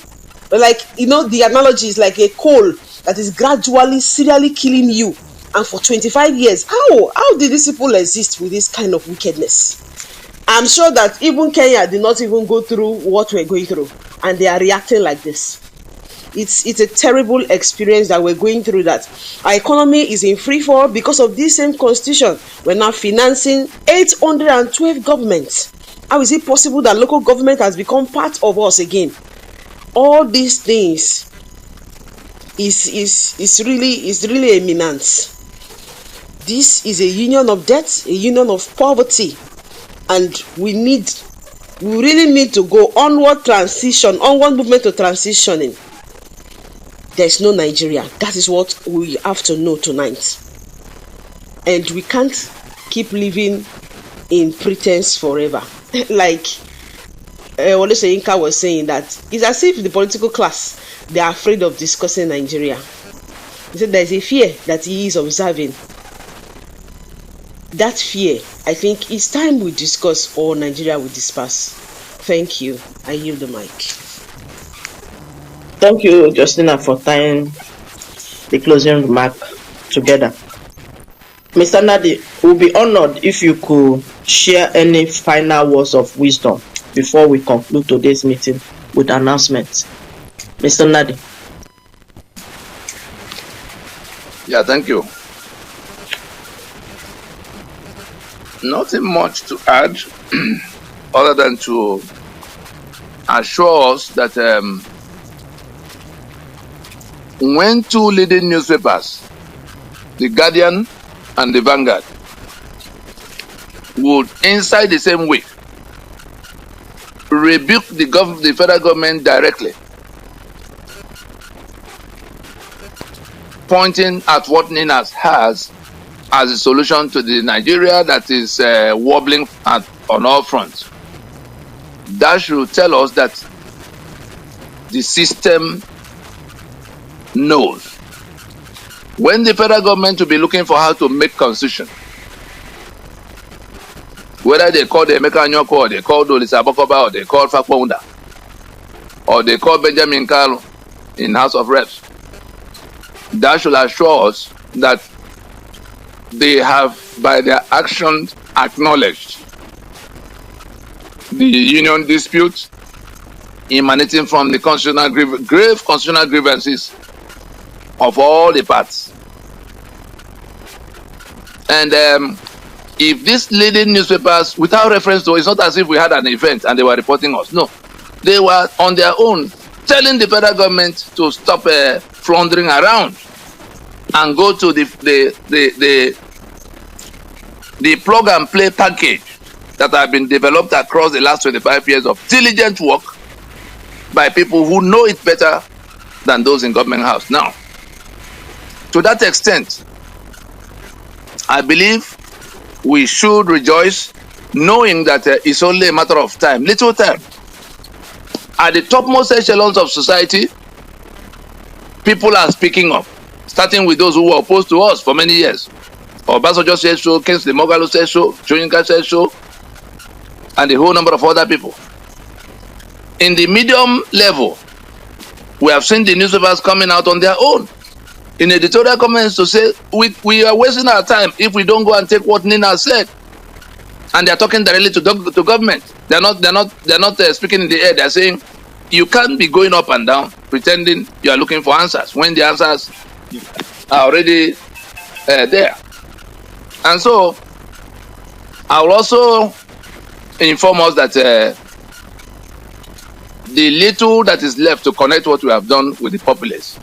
like, you know, the analogy is like a coal that is gradually, serially killing you. And for 25 years, how did these people exist with this kind of wickedness? I'm sure that even Kenya did not even go through what we're going through, and they are reacting like this. It's a terrible experience that we're going through, that our economy is in free fall because of this same constitution. We're now financing 812 governments. How is it possible that local government has become part of us again? All these things is really a menace. This is a union of debt, a union of poverty, and we really need to go onward movement to transitioning. There's no Nigeria. That is what we have to know tonight. And we can't keep living in pretense forever. Like Wole Inka was saying, that it's as if the political class, they are afraid of discussing Nigeria. He said there's a fear that he is observing. That fear, I think, it's time we discuss, or Nigeria will disperse. Thank you. I yield the mic. Thank you, Justina, for tying the closing remark together. Mr. Nadi, we'll be honored if you could share any final words of wisdom before we conclude today's meeting with announcements. Mr. Nadi. Yeah, thank you. Nothing much to add other than to assure us that when two leading newspapers, The Guardian and The Vanguard, would inside the same week rebuke the federal government directly, pointing at what Ninas has as a solution to the Nigeria that is wobbling on all fronts. That should tell us that the system knows. When the federal government will be looking for how to make constitution, whether they call the Emeka Anyoko, or they call Dolisa Abokoba, or they call Fakponda, or they call Benjamin Kalu in House of Reps, that should assure us that they have, by their actions, acknowledged the union dispute emanating from the grave constitutional grievances of all the parts. And if these leading newspapers, without reference to, it's not as if we had an event and they were reporting us. No, they were on their own telling the federal government to stop floundering around and go to the plug and play package that have been developed across the last 25 years of diligent work by people who know it better than those in government house. Now, to that extent, I believe we should rejoice knowing that it's only a matter of time, little time. At the topmost echelons of society, people are speaking up, starting with those who were opposed to us for many years. Obasanjo said so, Kingsley Moghalu said so, Soyinka said so, and a whole number of other people. In the medium level, we have seen the newspapers coming out on their own in editorial comments to say we are wasting our time if we don't go and take what Nina said. And they're talking directly to government. They're not speaking in the air. They're saying you can't be going up and down pretending you are looking for answers when the answers are already there. And so I will also inform us that the little that is left to connect what we have done with the populace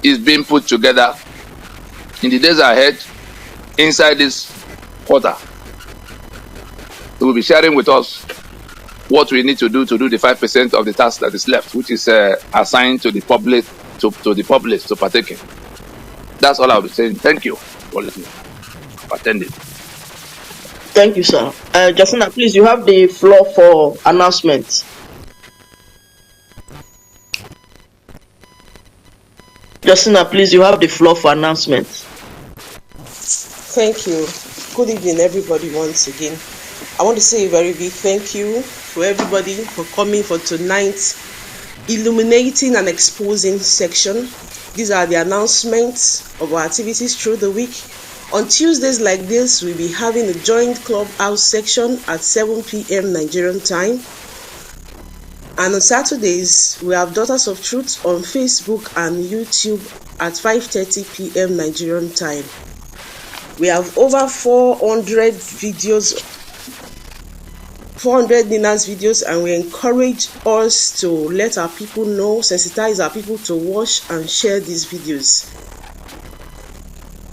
is being put together in the days ahead inside this quarter. They will be sharing with us what we need to do the 5% of the task that is left, which is assigned to the public to the populace to partake in. That's all I'll be saying. Thank you for listening. attending. Thank you, sir. Justina, please, you have the floor for announcements. Justina, please, you have the floor for announcements. Thank you. Good evening, everybody, once again. I want to say a very big thank you for everybody for coming for tonight's illuminating and exposing section. These are the announcements of our activities through the week. On Tuesdays like this, we'll be having a joint clubhouse section at 7 p.m. Nigerian time. And on Saturdays, we have Daughters of Truth on Facebook and YouTube at 5:30 p.m. Nigerian time. We have over 400 videos, 400 Nina's videos, and we encourage us to let our people know, sensitize our people to watch and share these videos.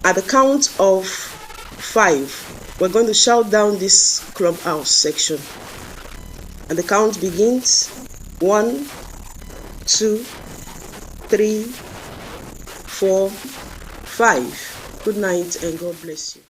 At the count of 5, we're going to shout down this clubhouse section. And the count begins. 1, 2, 3, 4, 5. Good night and God bless you.